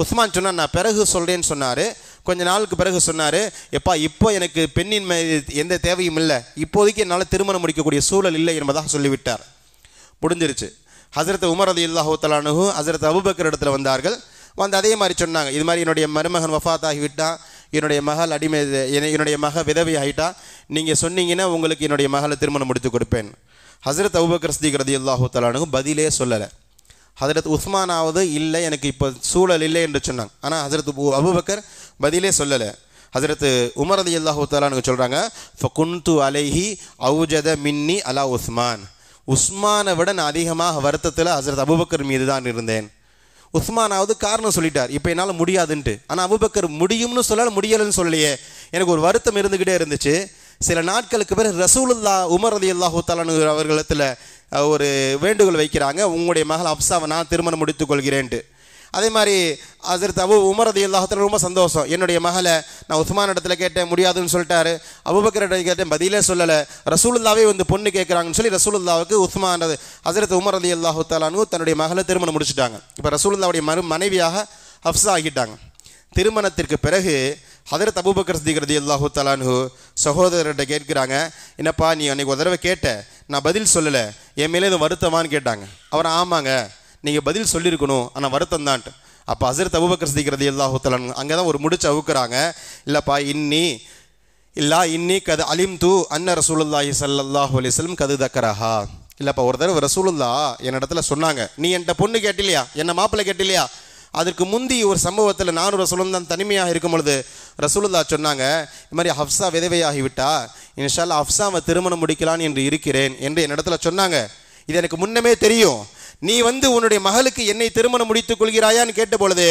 Speaker 1: உஸ்மான் சொன்னார், நான் பிறகு சொல்கிறேன்னு சொன்னார். கொஞ்ச நாளுக்கு பிறகு சொன்னார், எப்பா இப்போ எனக்கு பெண்ணின் எந்த தேவையும் இல்லை, இப்போதைக்கு என்னால் திருமணம் முடிக்கக்கூடிய சூழல் இல்லை என்பதாக சொல்லிவிட்டார். முடிஞ்சிருச்சு. ஹஸரத் உமர் ரலியல்லாஹு தஆலா அன்ஹு ஹஸரத் அபூபக்கர் இடத்துல வந்தார்கள். வந்து அதே மாதிரி சொன்னாங்க, இது மாதிரி என்னுடைய மருமகன் வஃபாத் ஆகிவிட்டான், என்னுடைய மகள் என்னுடைய மக விதவை ஆகிட்டா, நீங்கள் சொன்னீங்கன்னா உங்களுக்கு என்னுடைய மகளை திருமணம் முடித்து கொடுப்பேன். ஹஸரத் அபூபக்கர் சித்திக் ரலியல்லாஹு தஆலா அன்ஹு பதிலே சொல்லலை. ஹஸரத் உஸ்மானாவது இல்லை எனக்கு இப்போ சூழல் இல்லை என்று சொன்னாங்க. ஆனால் ஹஸரத் அபூபக்கர் பதிலே சொல்லலை. ஹஸரத் உமர் ரலியல்லாஹு தஆலா அன்ஹு சொல்கிறாங்க, ஃபகுன்து அலைஹி அவுஜத மின்னி அலா உஸ்மான், உஸ்மானை விட நான் அதிகமாக வருத்தத்தில் ஹஸரத் அபூபக்கர் மீது தான் இருந்தேன். உஸ்மானாவது காரணம் சொல்லிட்டார், இப்போ என்னால் முடியாதுன்ட்டு. ஆனால் அபூபக்கர் முடியும்னு சொல்லலை, முடியலைன்னு சொல்லலையே. எனக்கு ஒரு வருத்தம் இருந்துக்கிட்டே இருந்துச்சு. சில நாட்களுக்கு பிறகு ரசூலுல்லாஹ் உமர் ரலியல்லாஹு தஆலா அன்ஹு அவர்களிடத்தில் ஒரு வேண்டுகோள் வைக்கிறாங்க, உங்களுடைய மகள் ஹஃப்ஸாவை நான் திருமணம் முடித்துக் கொள்கிறேன்ட்டு. அதே மாதிரி ஹஸரத் உமர் ரலியல்லாஹு தஆலா ரொம்ப சந்தோஷம், என்னுடைய மகளை நான் உஸ்மான் இடத்துல கேட்டேன் முடியாதுன்னு சொல்லிட்டாரு, அபூபக்கர் இடத்துல கேட்டேன் பதிலே சொல்லலை, ரசூலுல்லாவே வந்து பொண்ணு கேட்குறாங்கன்னு சொல்லி ரசூலுல்லாவுக்கு உஸ்மான் ஹஸரத் உமர் ரலியல்லாஹு தஆலா அன்ஹு தன்னுடைய மகளை திருமணம் முடிச்சுட்டாங்க. இப்போ ரசூலுல்லாவுடைய மனைவியாக ஹஃப்ஸா ஆகிட்டாங்க. திருமணத்திற்கு பிறகு ஹதரத் அபூபக்கர் சித்திக் ரலியல்லாஹு தஆலா அன்ஹு சகோதரர்கிட்ட கேட்குறாங்க, என்னப்பா நீ அன்றைக்கி ஒரு தடவை கேட்ட, நான் பதில் சொல்லலை, என் மேலே இது வருத்தமானு கேட்டாங்க. அவர் ஆமாங்க நீங்கள் பதில் சொல்லியிருக்கணும், ஆனால் வருத்தம் தான்ட்டு. அப்போ ஹஸரத் அபூபக்கர் சித்திக் ரலியல்லாஹு தஆலா அன்ஹு அங்கே தான் ஒரு முடிச்சு அவுக்குறாங்க, இல்லைப்பா இன்னி கது அலிம்து அன்ன ரசூலுல்லாஹி ஸல்லல்லாஹு அலைஹி வஸல்லம் கது தக்கரஹா, இல்லைப்பா, ஒரு தடவை ரசூலுல்லா என்னிடத்துல சொன்னாங்க, நீ என்கிட்ட பொண்ணு கேட்டிலையா, என்ன மாப்பிள்ளை கேட்டிலையா, அதற்கு முந்தி ஒரு சம்பவத்தில் நானும் ரசூலும் தான் தனிமையாக இருக்கும் பொழுது ரசூலுல்லா சொன்னாங்க, இது மாதிரி ஹப்ஸா விதவையாகிவிட்டா, இன்ஷா அல்லாஹ் ஹப்ஸாவை திருமணம் முடிக்கலான்னு என்று இருக்கிறேன் என்று என்னிடத்துல சொன்னாங்க. இது எனக்கு முன்னமே தெரியும். நீ உன்னுடைய மகளுக்கு என்னை திருமணம் முடித்துக் கொள்கிறாயான்னு கேட்ட பொழுது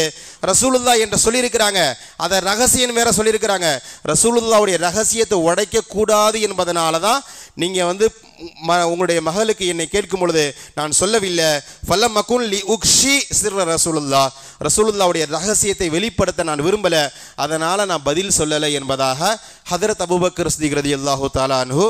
Speaker 1: ரசூலுல்லா என்று சொல்லியிருக்கிறாங்க. அதை ரகசியம் வேற சொல்லியிருக்கிறாங்க. ரசூலுல்லாவுடைய ரகசியத்தை உடைக்க கூடாது என்பதனால தான் நீங்கள் உங்களுடைய மகளுக்கு என்னை கேட்கும் பொழுது நான் சொல்லவில்லை, ஃபல்லம் மகுன் லி உக்ஷி சிர்ர ரசூலுல்லா, ரசூலுல்லாவுடைய ரகசியத்தை வெளிப்படுத்த நான் விரும்பலை, அதனால் நான் பதில் சொல்லலை என்பதாக ஹதரத் அபூபக்கர் சித்திக் ரலியல்லாஹு தஆலா அன்ஹு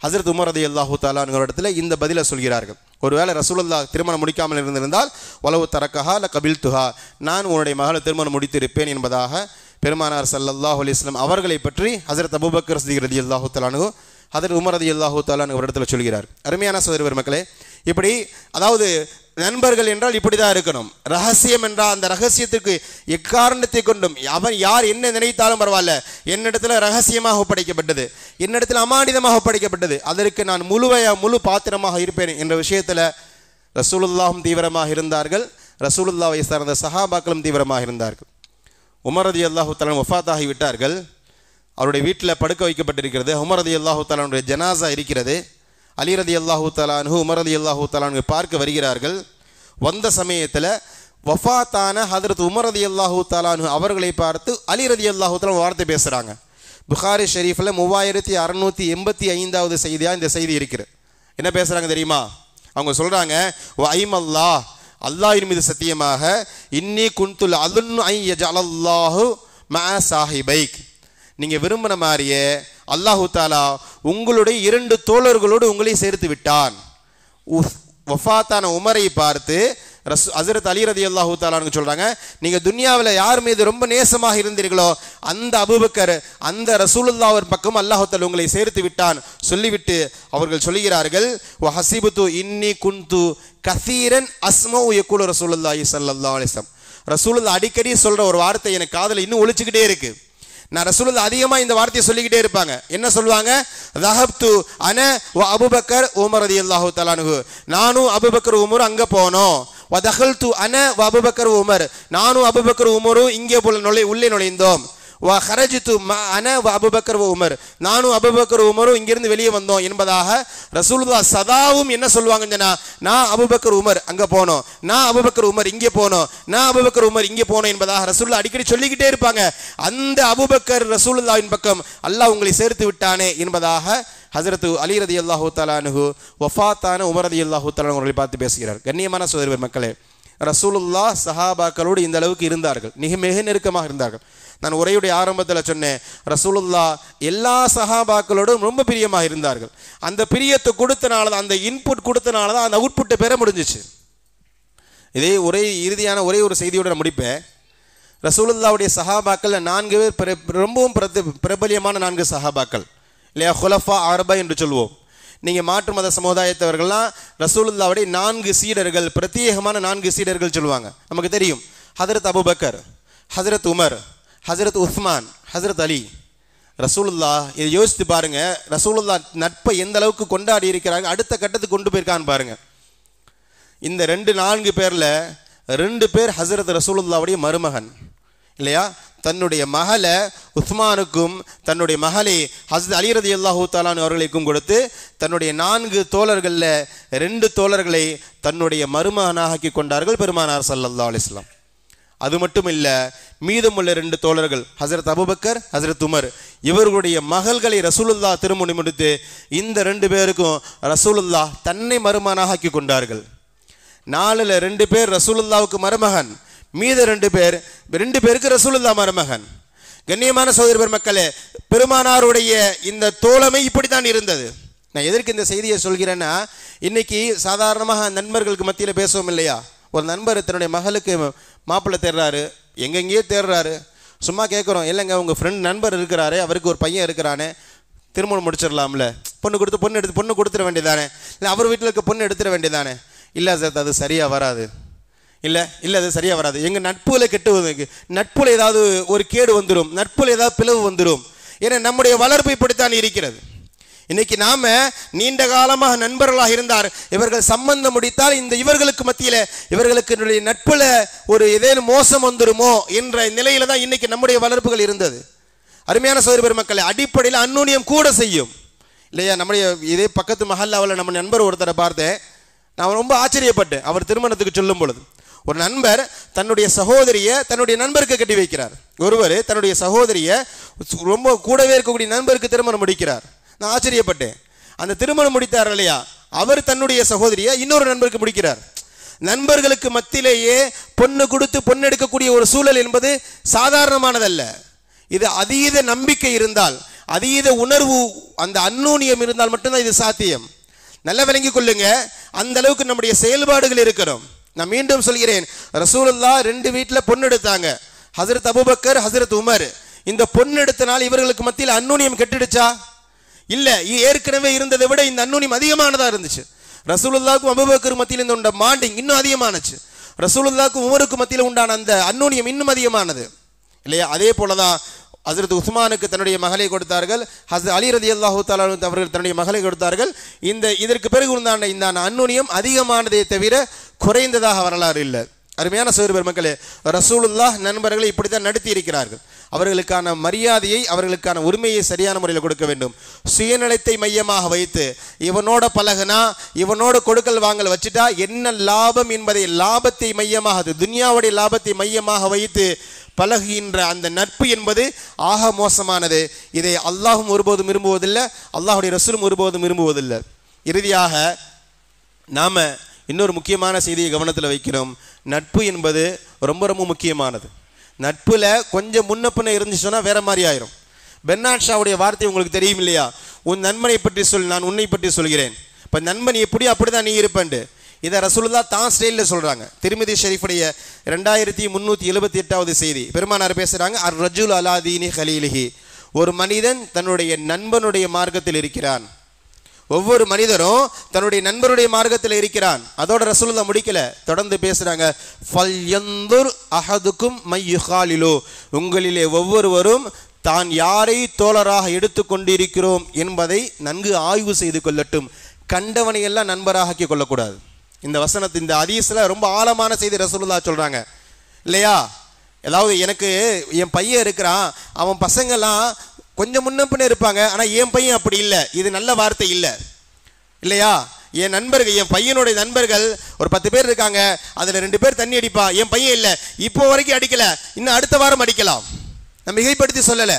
Speaker 1: ஹசரத் உமர் ரலியல்லாஹு தஆலா அன்ஹு இடத்துல இந்த பதிலை சொல்கிறார்கள். ஒருவேளை ரசூலுல்லா திருமணம் முடிக்காமல் இருந்திருந்தால் வலவு தரக்கஹா ல கபில்துஹா, நான் உன்னுடைய மகளை திருமணம் முடித்திருப்பேன் என்பதாக பெருமானார் ஸல்லல்லாஹு அலைஹி வஸல்லம் அவர்களை பற்றி ஹசரத் அபூபக்கர் சித்திக் ரலியல்லாஹு தஆலா அன்ஹு ஹதரத் உமர் ரலியல்லாஹு தஆலா அன்ஹு இடத்துல சொல்கிறார். அருமையான சகோதர மக்களே, இப்படி அதாவது நண்பர்கள் என்றால் இப்படி தான் இருக்கணும். ரகசியம் என்றால் அந்த ரகசியத்துக்கு எக்காரணத்தை கொண்டும் அவன் யார் என்ன நினைத்தாலும் பரவாயில்ல, என்னிடத்துல ரகசியமாக ஒப்படைக்கப்பட்டது, என்னிடத்தில் அமானிதமாக ஒப்படைக்கப்பட்டது, அதற்கு நான் முழு பாத்திரமாக இருப்பேன் என்ற விஷயத்தில் ரசூலுல்லாஹும் தீவிரமாக இருந்தார்கள். ரசூலுல்லாவை சார்ந்த சஹாபாக்களும் தீவிரமாக இருந்தார்கள். உமர் ரலியல்லாஹு தஆலா வஃபாத்தாகி விட்டார்கள். அவருடைய வீட்டில் படுக்க வைக்கப்பட்டிருக்கிறது. உமர் ரலியல்லாஹு தஆலாவுடைய ஜனாசா இருக்கிறது. அலி ரலியல்லாஹு தஆலா அன்ஹு உமர் ரலியல்லாஹு தஆலா அன்ஹு பார்க்க வருகிறார்கள். வந்த சமயத்தில் வஃபாத்தான ஹதரத் உமர் ரலியல்லாஹு தஆலா அன்ஹு அவர்களை பார்த்து அலி ரலியல்லாஹு தஆலா வார்த்தை பேசுகிறாங்க. புகாரி ஷெரீஃபில் 3685வது செய்தியாக இந்த செய்தி இருக்குது. என்ன பேசுகிறாங்க தெரியுமா? அவங்க சொல்கிறாங்க, ஐமல்லா, அல்லாஹ்வின் மீது சத்தியமாக, இன்னி குன்துல் அதுன்னு ஐ யஜஅலல்லாஹு மஅ சாஹிபைக், நீங்கள் விரும்பின மாதிரியே அல்லாஹு தாலா உங்களுடைய 2 தோழர்களோடு உங்களை சேர்த்து விட்டான். வஃபாத்தான உமரை பார்த்து ஹஸரத் அலி ரலியல்லாஹு தஆலான்னு சொல்றாங்க, நீங்க துன்யாவில் யார் மீது ரொம்ப நேசமாக இருந்தீர்களோ அந்த அபூபக்கர், அந்த ரசூலுல்லாஹ் பக்கம் அல்லாஹ் தஆலா உங்களை சேர்த்து விட்டான். சொல்லிவிட்டு அவர்கள் சொல்கிறார்கள், வஹஸிபுது இன்னி குன்து கஸீரன் அஸ்மஉ யகூலு ரசூலுல்லாஹி ஸல்லல்லாஹு அலைஹி வஸல்லம், ரசூலுல்லாஹ் அடிக்கடி சொல்ற ஒரு வார்த்தை எனக்கு காதுல இன்னும் ஒலிச்சுக்கிட்டே இருக்கு. நான் ரசூலுல்லாஹ் அதிகமாக இந்த வார்த்தையை சொல்லிக்கிட்டே இருப்பாங்க. என்ன சொல்லுவாங்க? தஹப்து அன வ அபூபக்கர் உமர் ரலியல்லாஹு தஆலா அன்ஹு, நானும் அபூபக்கர் உமர் அங்கே போனோம். வ தஹல்து அன வ அபூபக்கர் உமர், நானும் அபூபக்கர் உமரும் இங்கே உள்ளே நுழைந்தோம். வ ஹரஜ்து அன வ அபூபக்கர் உமர், நானும் அபூபக்கர் உமரும் இங்கிருந்து வெளியே வந்தோம் என்பதாக ரசூலுல்லாஹ் சதாவும் என்ன சொல்லுவாங்கன்னா, நான் அபூபக்கர் உமர் அங்கே போனோம், நான் அபூபக்கர் உமர் இங்கே போனோம், நான் அபூபக்கர் உமர் இங்கே போனோம் என்பதாக ரசூலுல்லாஹ் அடிக்கடி சொல்லிக்கிட்டே இருப்பாங்க. அந்த அபூபக்கர் ரசூலுல்லாஹ்வின் பக்கம் அல்லாஹ் உங்களை சேர்த்து விட்டானே என்பதாக ஹஸரத் அலி ரலியல்லாஹு தஆலா அன்ஹு வஃபாத்தான உமர் ரலியல்லாஹு தஆலா அவர்களை பார்த்து பேசுகிறார். கண்ணியமான சகோதர மக்களே, ரசூலுல்லாஹ் சஹாபாக்களோடு இந்த அளவுக்கு இருந்தார்கள், மிக நெருக்கமாக இருந்தார்கள். நான் உரையுடைய ஆரம்பத்தில் சொன்னேன், ரசூலுல்லாஹ் எல்லா சஹாபாக்களோடும் ரொம்ப பிரியமாக இருந்தார்கள். அந்த பிரியத்தை கொடுத்தனால தான், அந்த இன்புட் கொடுத்தனால தான் அந்த அவுட்புட்டை பெற முடிஞ்சிச்சு. இதே இறுதியான ஒரே ஒரு செய்தியோடு நான் முடிப்பேன். ரசூலுல்லாஹ்வுடைய சஹாபாக்கள் 4 பேர் ரொம்பவும் பிரபலியமான 4 சஹாபாக்கள் இல்லையா, ஹுலஃபா அர்பா என்று சொல்வோம். நீங்கள் மாற்று மத சமுதாயத்தவர்கள்லாம் ரசூலுல்லாஹ்வுடைய 4 சீடர்கள், பிரத்யேகமான 4 சீடர்கள் சொல்லுவாங்க. நமக்கு தெரியும், ஹதரத் அபூபக்கர், ஹதரத் உமர், ஹசரத் உஸ்மான், ஹசரத் அலி. ரசூலுல்லாஹ் இதை யோசித்து பாருங்க, ரசூலுல்லாஹ் நட்பை எந்த அளவுக்கு கொண்டாடி இருக்கிறாங்க, அடுத்த கட்டத்துக்கு கொண்டு போயிருக்கான்னு பாருங்க. இந்த 4 பேர்ல 2 பேர் ஹசரத் ரசூலுல்லாஹ்வுடைய மருமகன் இல்லையா, தன்னுடைய மகளை உஸ்மானுக்கும் தன்னுடைய மகளை ஹஸரத் அலி ரலியல்லாஹு தஆலா அவர்களுக்கும் கொடுத்து தன்னுடைய 4 தோழர்களில் 2 தோழர்களை தன்னுடைய மருமகனாக ஆக்கி கொண்டார்கள் பெருமானார் ஸல்லல்லாஹு அலைஹி வஸல்லம். அது மட்டும் இல்லை, மீதமுள்ள 2 தோழர்கள் ஹசரத் அபூபக்கர், ஹசரத் உமர், இவர்களுடைய மகள்களை ரசூலுல்லாஹ் திருமணம் முடித்து இந்த 2 பேருக்கும் ரசூலுல்லாஹ் தன்னை மருமகனாக ஆக்கி கொண்டார்கள். 4ல் 2 பேர் ரசூலுல்லாஹ்வுக்கு மருமகன், மீத 2 பேருக்கு ரசூலுல்லாஹ் மருமகன். கண்ணியமான சகோதர மக்களே, பெருமானாருடைய இந்த தோழமை இப்படித்தான் இருந்தது. நான் எதற்கு இந்த செய்தியை சொல்கிறேன்னா, இன்னைக்கு சாதாரணமாக நண்பர்களுக்கு மத்தியில் பேசுவோம் இல்லையா, ஒரு நண்பர் தன்னுடைய மகளுக்கு மாப்பிள்ளை தேடுறாரு, எங்கெங்கேயோ தேடுறாரு, சும்மா கேட்குறோம், இல்லைங்க உங்கள் ஃப்ரெண்ட் நண்பர் இருக்கிறாரு, அவருக்கு ஒரு பையன் இருக்கிறானே, திருமணம் முடிச்சிடலாம்ல, பொண்ணு கொடுத்துட வேண்டியதானே, இல்லை அவர் வீட்டில் இருக்க பொண்ணு எடுத்துட வேண்டியதானே. இல்லை சார், அது சரியாக வராது, இல்லை அது சரியாக வராது, எங்கள் நட்புல கெட்டு, நட்புல ஏதாவது ஒரு கேடு வந்துடும், நட்புல ஏதாவது பிளவு வந்துடும். ஏன்னா நம்முடைய வளர்ப்பு இப்படித்தான் இருக்கிறது. இன்னைக்கு நாம நீண்ட காலமாக நண்பர்களாக இருந்தார், இவர்கள் சம்பந்தம் முடித்தால் இந்த இவர்களுக்கு மத்தியில இவர்களுக்கு நட்புல ஒரு ஏதேனும் மோசம் வந்துருமோ என்ற நிலையில தான் இன்னைக்கு நம்முடைய வளர்ப்புகள் இருந்தது. அருமையான சகோதர பெருமக்களே, அடிப்படையில் அந்நுண்ணியம் கூட செய்யும் இல்லையா? நம்முடைய இதே பக்கத்து மஹல்லாவில் நம்ம நண்பர் ஒருத்தரை பார்த்தேன், நான் ரொம்ப ஆச்சரியப்பட்டேன். அவர் திருமணத்துக்கு சொல்லும் பொழுது ஒரு நண்பர் தன்னுடைய சகோதரியை தன்னுடைய நண்பருக்கு கட்டி வைக்கிறார். ஒருவர் தன்னுடைய சகோதரியை ரொம்ப கூடவே இருக்கக்கூடிய நண்பருக்கு திருமணம் முடிக்கிறார். நான் ஆச்சரியப்பட்டேன். அந்த திருமணம் முடித்தார் இல்லையா, அவர் தன்னுடைய சகோதரியை இன்னொரு நண்பருக்கு முடிக்கிறார். நண்பர்களுக்கு மத்தியிலேயே பொண்ணு கொடுத்து பொண்ணு எடுக்கக்கூடிய ஒரு சூழல் என்பது சாதாரணமானதல்ல. இது அதீத நம்பிக்கை இருந்தால், அதீத உணர்வு, அந்த அந்நுண்ணியம் இருந்தால் மட்டும்தான் இது சாத்தியம். நல்லா விளங்கி கொள்ளுங்க, அந்த அளவுக்கு நம்முடைய செயல்பாடுகள் இருக்கிறோம். நான் மீண்டும் சொல்கிறேன், ரசூலுல்லாஹ் 2 வீட்டில் பொண்ணு எடுத்தாங்க, ஹசரத் அபூபக்கர், ஹசரத் உமர். இந்த பொண்ணு எடுத்தனால் இவர்களுக்கு மத்தியில் அந்நுண்ணியம் கெட்டுடுச்சா? இல்ல, ஏற்கனவே இருந்ததை விட இந்த அந்நுண்ணியம் அதிகமானதா இருந்துச்சு. ரசூலுல்லாஹ்க்கும் அபூபக்கர் மத்தியில் இந்த மாண்டிங் இன்னும் அதிகமானச்சு. ரசூலுல்லாஹ்க்கும் உமருக்கு மத்தியில் உண்டான அந்த அந்நுண்ணியம் இன்னும் அதிகமானது இல்லையா? அதே போலதான் ஹசரத் உஸ்மானுக்கு தன்னுடைய மகளை கொடுத்தார்கள், ஹசரத் அலி ரலியல்லாஹு தஆலா அவர்கள் தன்னுடைய மகளை கொடுத்தார்கள். இதற்கு பிறகு உண்டான இந்த அந்நுண்ணியம் அதிகமானதே தவிர குறைந்ததாக வரலாறு இல்லை. அருமையான சகோதர பெருமக்களே, ரசூலுல்லாஹ் நண்பர்களை இப்படித்தான் நடத்தி இருக்கிறார்கள். அவர்களுக்கான மரியாதையை, அவர்களுக்கான உரிமையை சரியான முறையில் கொடுக்க வேண்டும். சுயநலத்தை மையமாக வைத்து இவனோட பழகுனா, இவனோட கொடுக்கல் வாங்கல் வச்சுட்டா என்ன லாபம் என்பதை லாபத்தை மையமாக, துன்யாவுடைய லாபத்தை மையமாக வைத்து பழகுகின்ற அந்த நட்பு என்பது ஆக மோசமானது. இதை அல்லாஹும் ஒருபோதும் விரும்புவதில்லை, அல்லாஹுடைய ரசூலும் ஒருபோதும் விரும்புவதில்லை. இறுதியாக நாம இன்னொரு முக்கியமான செய்தியை கவனத்தில் வைக்கிறோம். நட்பு என்பது ரொம்ப ரொம்ப முக்கியமானது. நட்புல கொஞ்சம் முன்னப்பின இருந்துச்சுன்னா வேற மாதிரி ஆயிரும். பெர்னார்ட் ஷாவுடைய வார்த்தை உங்களுக்கு தெரியும் இல்லையா? உன் நண்பனை பற்றி சொல், நான் உன்னை பற்றி சொல்கிறேன். இப்போ நண்பன் எப்படியோ அப்படிதான் நீ இருப்பேன். இதை ரசூலுல்லாஹ் தான் ஸ்டைலில் சொல்றாங்க. திருமிதி ஷரீஃபுடைய 2378வது செய்தி. பெருமானார் பேசுறாங்க, அர் ரஜுல் அலா தீனி கலீலிஹி, ஒரு மனிதன் தன்னுடைய நண்பனுடைய மார்க்கத்தில் இருக்கிறான். ஒவ்வொரு மனிதரும் தன்னுடைய நண்பருடைய மார்க்கத்தில் இருக்கிறான். அதோட ரசூலுல்லாஹ் முடிக்கல, தொடர்ந்து பேசுறாங்க, ஃபல்யந்துர் அஹதுக்கும் மையுகாலிலு, உங்களிலே ஒவ்வொருவரும் தான் யாரை தோழராக எடுத்து கொண்டிருக்கிறோம் என்பதை நன்கு ஆய்வு செய்து கொள்ளட்டும். கண்டவனை எல்லாம் நண்பராக ஆக்கி கொள்ளக்கூடாது. இந்த வசனத்து, இந்த ஹதீஸ்ல ரொம்ப ஆழமான செய்தி ரசூலுல்லாஹ் சொல்றாங்க இல்லையா? அதாவது எனக்கு என் பையன் இருக்கிறான், அவன் பசங்கள்லாம் கொஞ்சம் முன்ன பின்ன இருப்பாங்க, ஆனா என் பையன் அப்படி இல்லை. இது நல்ல வார்த்தை இல்லை இல்லையா? என் நண்பர்கள், என் பையனுடைய நண்பர்கள் ஒரு 10 பேர் இருக்காங்க, அதுல 2 பேர் தண்ணி அடிப்பா, என் பையன் இல்லை, இப்போ வரைக்கும் அடிக்கல, இன்னும் அடுத்த வாரம் அடிக்கலாம். நான் மிகைப்படுத்தி சொல்லல,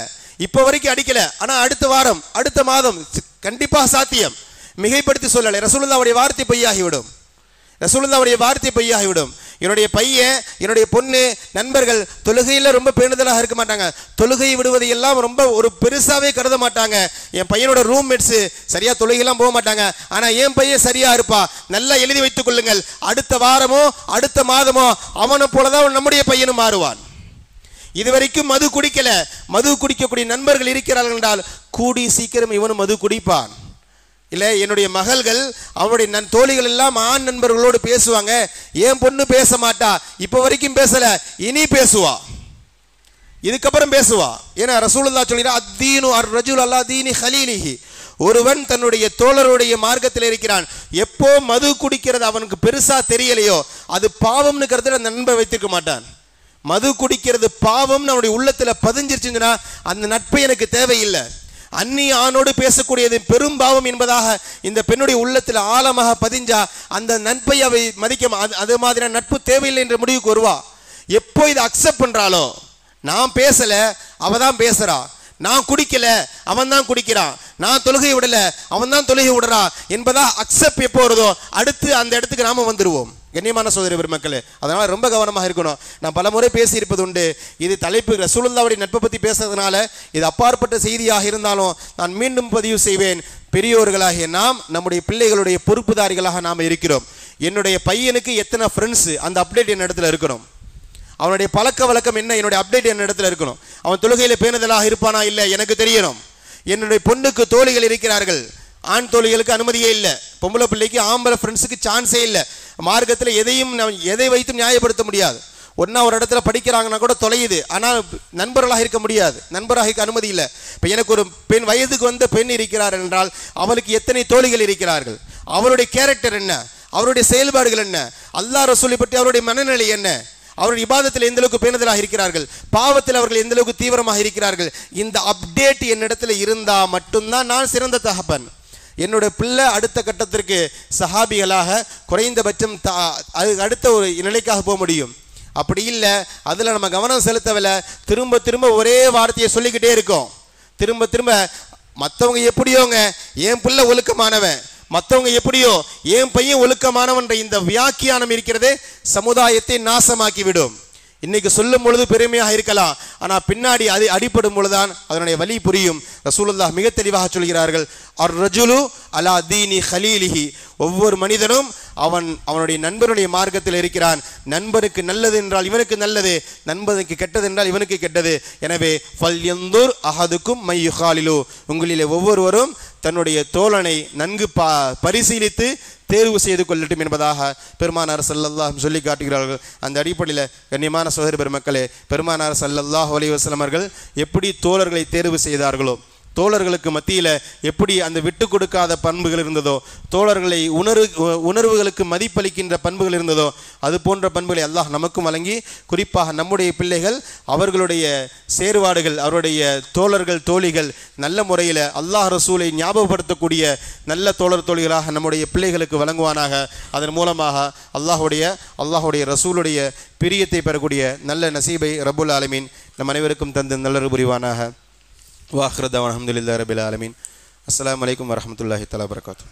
Speaker 1: இப்போ வரைக்கும் அடிக்கல, ஆனா அடுத்த வாரம், அடுத்த மாதம் கண்டிப்பாக சாத்தியம். மிகைப்படுத்தி சொல்லலை. ரசூலுல்லாஹ்வுடைய வார்த்தை பொய்யாகிவிடும். ரசூலுல்லாஹ்வுடைய வார்த்தை பொய்யாகிவிடும். என்னுடைய பையன், என்னுடைய பொண்ணு, நண்பர்கள் தொழுகையில் ரொம்ப பேணுதலாக இருக்க மாட்டாங்க. தொழுகையை விடுவதை எல்லாம் ரொம்ப ஒரு பெருசாவே கருத மாட்டாங்க. என் பையனோட ரூம்மேட்ஸு சரியா தொழுகையெல்லாம் போக மாட்டாங்க, ஆனா என் பையன் சரியா இருப்பா. நல்லா எழுதி வைத்துக் கொள்ளுங்கள், அடுத்த வாரமோ அடுத்த மாதமோ அவனை போலதான் நம்முடைய பையனும் மாறுவான். இதுவரைக்கும் மது குடிக்கல, மது குடிக்கக்கூடிய நண்பர்கள் இருக்கிறார்கள் என்றால் கூடி சீக்கிரம் இவனும் மது குடிப்பான். இல்லை, என்னுடைய மகள்கள் அவனுடைய தோழிகள் எல்லாம் ஆண் நண்பர்களோடு பேசுவாங்க, என் பொண்ணு பேச மாட்டா, இப்போ வரைக்கும் பேசல, இனி பேசுவா, இதுக்கப்புறம் பேசுவா. ஏன்னா ரசூலுல்லாஹ் சொல்கிறார், அத்தீனு அர் ரஜுல் அலா தீனி கலீலிஹி, ஒருவன் தன்னுடைய தோழருடைய மார்க்கத்தில் இருக்கிறான். எப்போ மது குடிக்கிறது அவனுக்கு பெருசா தெரியலையோ அது பாவம்னு கருத்து அந்த நண்பை வைத்திருக்க மாட்டான். மது குடிக்கிறது பாவம் நம்முடைய உள்ளத்துல பதிஞ்சிருச்சுன்னா அந்த நட்பு எனக்கு தேவையில்லை. அந்நிய ஆணோடு பேசக்கூடியது பெரும் பாவம் என்பதாக இந்த பெண்ணுடைய உள்ளத்தில் ஆழமாக பதிஞ்சா அந்த நட்பை அவை மதிக்க, அது மாதிரியான நட்பு தேவையில்லை என்ற முடிவுக்கு வருவா. எப்போ இதை அக்செப்ட் பண்றாளோ, நான் பேசல அவ தான் பேசுறா, நான் குடிக்கல அவன் தான் குடிக்கிறான், நான் தொழுகை விடல அவன் தான் தொழுகை விடுறா என்பதா அக்செப்ட் எப்போ வருதோ அடுத்து அந்த இடத்துக்கு நாம வந்துடுவோம். கண்ணியமான சகோதர பெருமக்களே, அதனால ரொம்ப கவனமாக இருக்கணும். நான் பல முறை பேசியிருப்பது உண்டு. இது தலைப்பு ரசூலுல்லாஹ்வுடைய நட்பை பற்றி பேசுறதுனால இது அப்பாற்பட்ட செய்தியாக இருந்தாலும் நான் மீண்டும் பதிவு செய்வேன். பெரியோர்களாகிய நாம் நம்முடைய பிள்ளைகளுடைய பொறுப்புதாரிகளாக நாம் இருக்கிறோம். என்னுடைய பையனுக்கு எத்தனை ஃப்ரெண்ட்ஸ், அந்த அப்டேட் என் இடத்துல இருக்கணும். அவனுடைய பழக்க வழக்கம் என்ன, என்னுடைய அப்டேட் என் இடத்துல இருக்கணும். அவன் தொழுகையில பேணுதலாக இருப்பானா இல்லை எனக்கு தெரியணும். என்னுடைய பொண்ணுக்கு தோழிகள் இருக்கிறார்கள், ஆண் தோழிகளுக்கு அனுமதியே இல்லை. பொம்பளை பிள்ளைக்கு ஆம்பளை ஃப்ரெண்ட்ஸுக்கு சான்ஸே இல்லை. மார்க்கத்தில் எதை வைத்தும் நியாயப்படுத்த முடியாது. ஒன்றா ஒரு இடத்துல படிக்கிறாங்கன்னா கூட தொலையுது, ஆனால் நண்பர்களாக இருக்க முடியாது, நண்பராக இருக்க அனுமதி இல்லை. இப்போ எனக்கு ஒரு பெண், வயதுக்கு வந்த பெண் இருக்கிறார் என்றால் அவளுக்கு எத்தனை தோழிகள் இருக்கிறார்கள், அவருடைய கேரக்டர் என்ன, அவருடைய செயல்பாடுகள் என்ன, அல்லாஹ் ரசூலை பற்றி அவருடைய மனநிலை என்ன, அவருடைய இபாதத்தில் எந்த அளவுக்கு பேணுதலாக இருக்கிறார்கள், பாவத்தில் அவர்கள் எந்த அளவுக்கு தீவிரமாக இருக்கிறார்கள், இந்த அப்டேட் என்னிடத்தில் இருந்தால் மட்டும்தான் நான் சிறந்த தகப்பன். என்னோட பிள்ளை அடுத்த கட்டத்திற்கு சஹாபிகளாக குறைந்தபட்சம் அதுக்கு அடுத்த ஒரு நிலைக்காக போக முடியும். அப்படி இல்லை, அதில் நம்ம கவனம் செலுத்தவில்லை, திரும்ப திரும்ப ஒரே வார்த்தையை சொல்லிக்கிட்டே இருக்கோம். திரும்ப திரும்ப மற்றவங்க எப்படியோங்க என் பிள்ளை ஒழுக்கமானவன், மற்றவங்க எப்படியோ என் பையன் ஒழுக்கமானவன்ற இந்த வியாக்கியானம் இருக்கிறதே சமுதாயத்தை நாசமாக்கிவிடும். இன்னைக்கு சொல்லும் பொழுது பெருமையாக இருக்கலாம், ஆனால் பின்னாடி அது அடிப்படும் பொழுதுதான் அதனுடைய வலி புரியும். ரசூலுல்லாஹ் மிக தெளிவாக சொல்கிறார்கள், அர் ரஜுலு அலா தீனி ஹலீலிஹி, ஒவ்வொரு மனிதனும் அவனுடைய நண்பனுடைய மார்க்கத்தில் இருக்கிறான். நண்பனுக்கு நல்லது என்றால் இவனுக்கு நல்லது, நண்பனுக்கு கெட்டது என்றால் இவனுக்கு கெட்டது. எனவே ஃபல்யந்துர் அஹதுக்கும் மை யுகாலிலு, உங்களிலே ஒவ்வொருவரும் தன்னுடைய தோழனை நன்கு பரிசீலித்து தேர்வு செய்து கொள்ளட்டும் என்பதாக பெருமானார் ஸல்லல்லாஹு சொல்லி காட்டுகிறார்கள். அந்த அடிப்படையில் கண்ணியமான சகோதர பெருமக்களே, பெருமானார் ஸல்லல்லாஹு அலைஹி வஸல்லம் அவர்கள் எப்படி தோழர்களை தேர்வு செய்தார்களோ, தோழர்களுக்கு மத்தியில் எப்படி அந்த விட்டு கொடுக்காத பண்புகள் இருந்ததோ, தோழர்களை உணர்வுகளுக்கு மதிப்பளிக்கின்ற பண்புகள் இருந்ததோ, அது போன்ற பண்புகளை அல்லாஹ் நமக்கும் வழங்கி, குறிப்பாக நம்முடைய பிள்ளைகள் அவர்களுடைய செயற்பாடுகள், அவருடைய தோழர்கள் தோழிகள் நல்ல முறையில் அல்லாஹ் ரசூலை ஞாபகப்படுத்தக்கூடிய நல்ல தோழர் தோழிகளாக நம்முடைய பிள்ளைகளுக்கு வழங்குவானாக. அதன் மூலமாக அல்லாஹுடைய ரசூலுடைய பிரியத்தை பெறக்கூடிய நல்ல நசீபை ரப்புல் ஆலமீன் நம் அனைவருக்கும் தந்து நல்லது புரிவானாக. வாஹிரு தஅவானா அல்ஹம்துலில்லாஹி ரப்பில் ஆலமீன். அஸ்ஸலாமு அலைக்கும் வரஹ்மத்துல்லாஹி தஆலா வபரகாத்துஹு.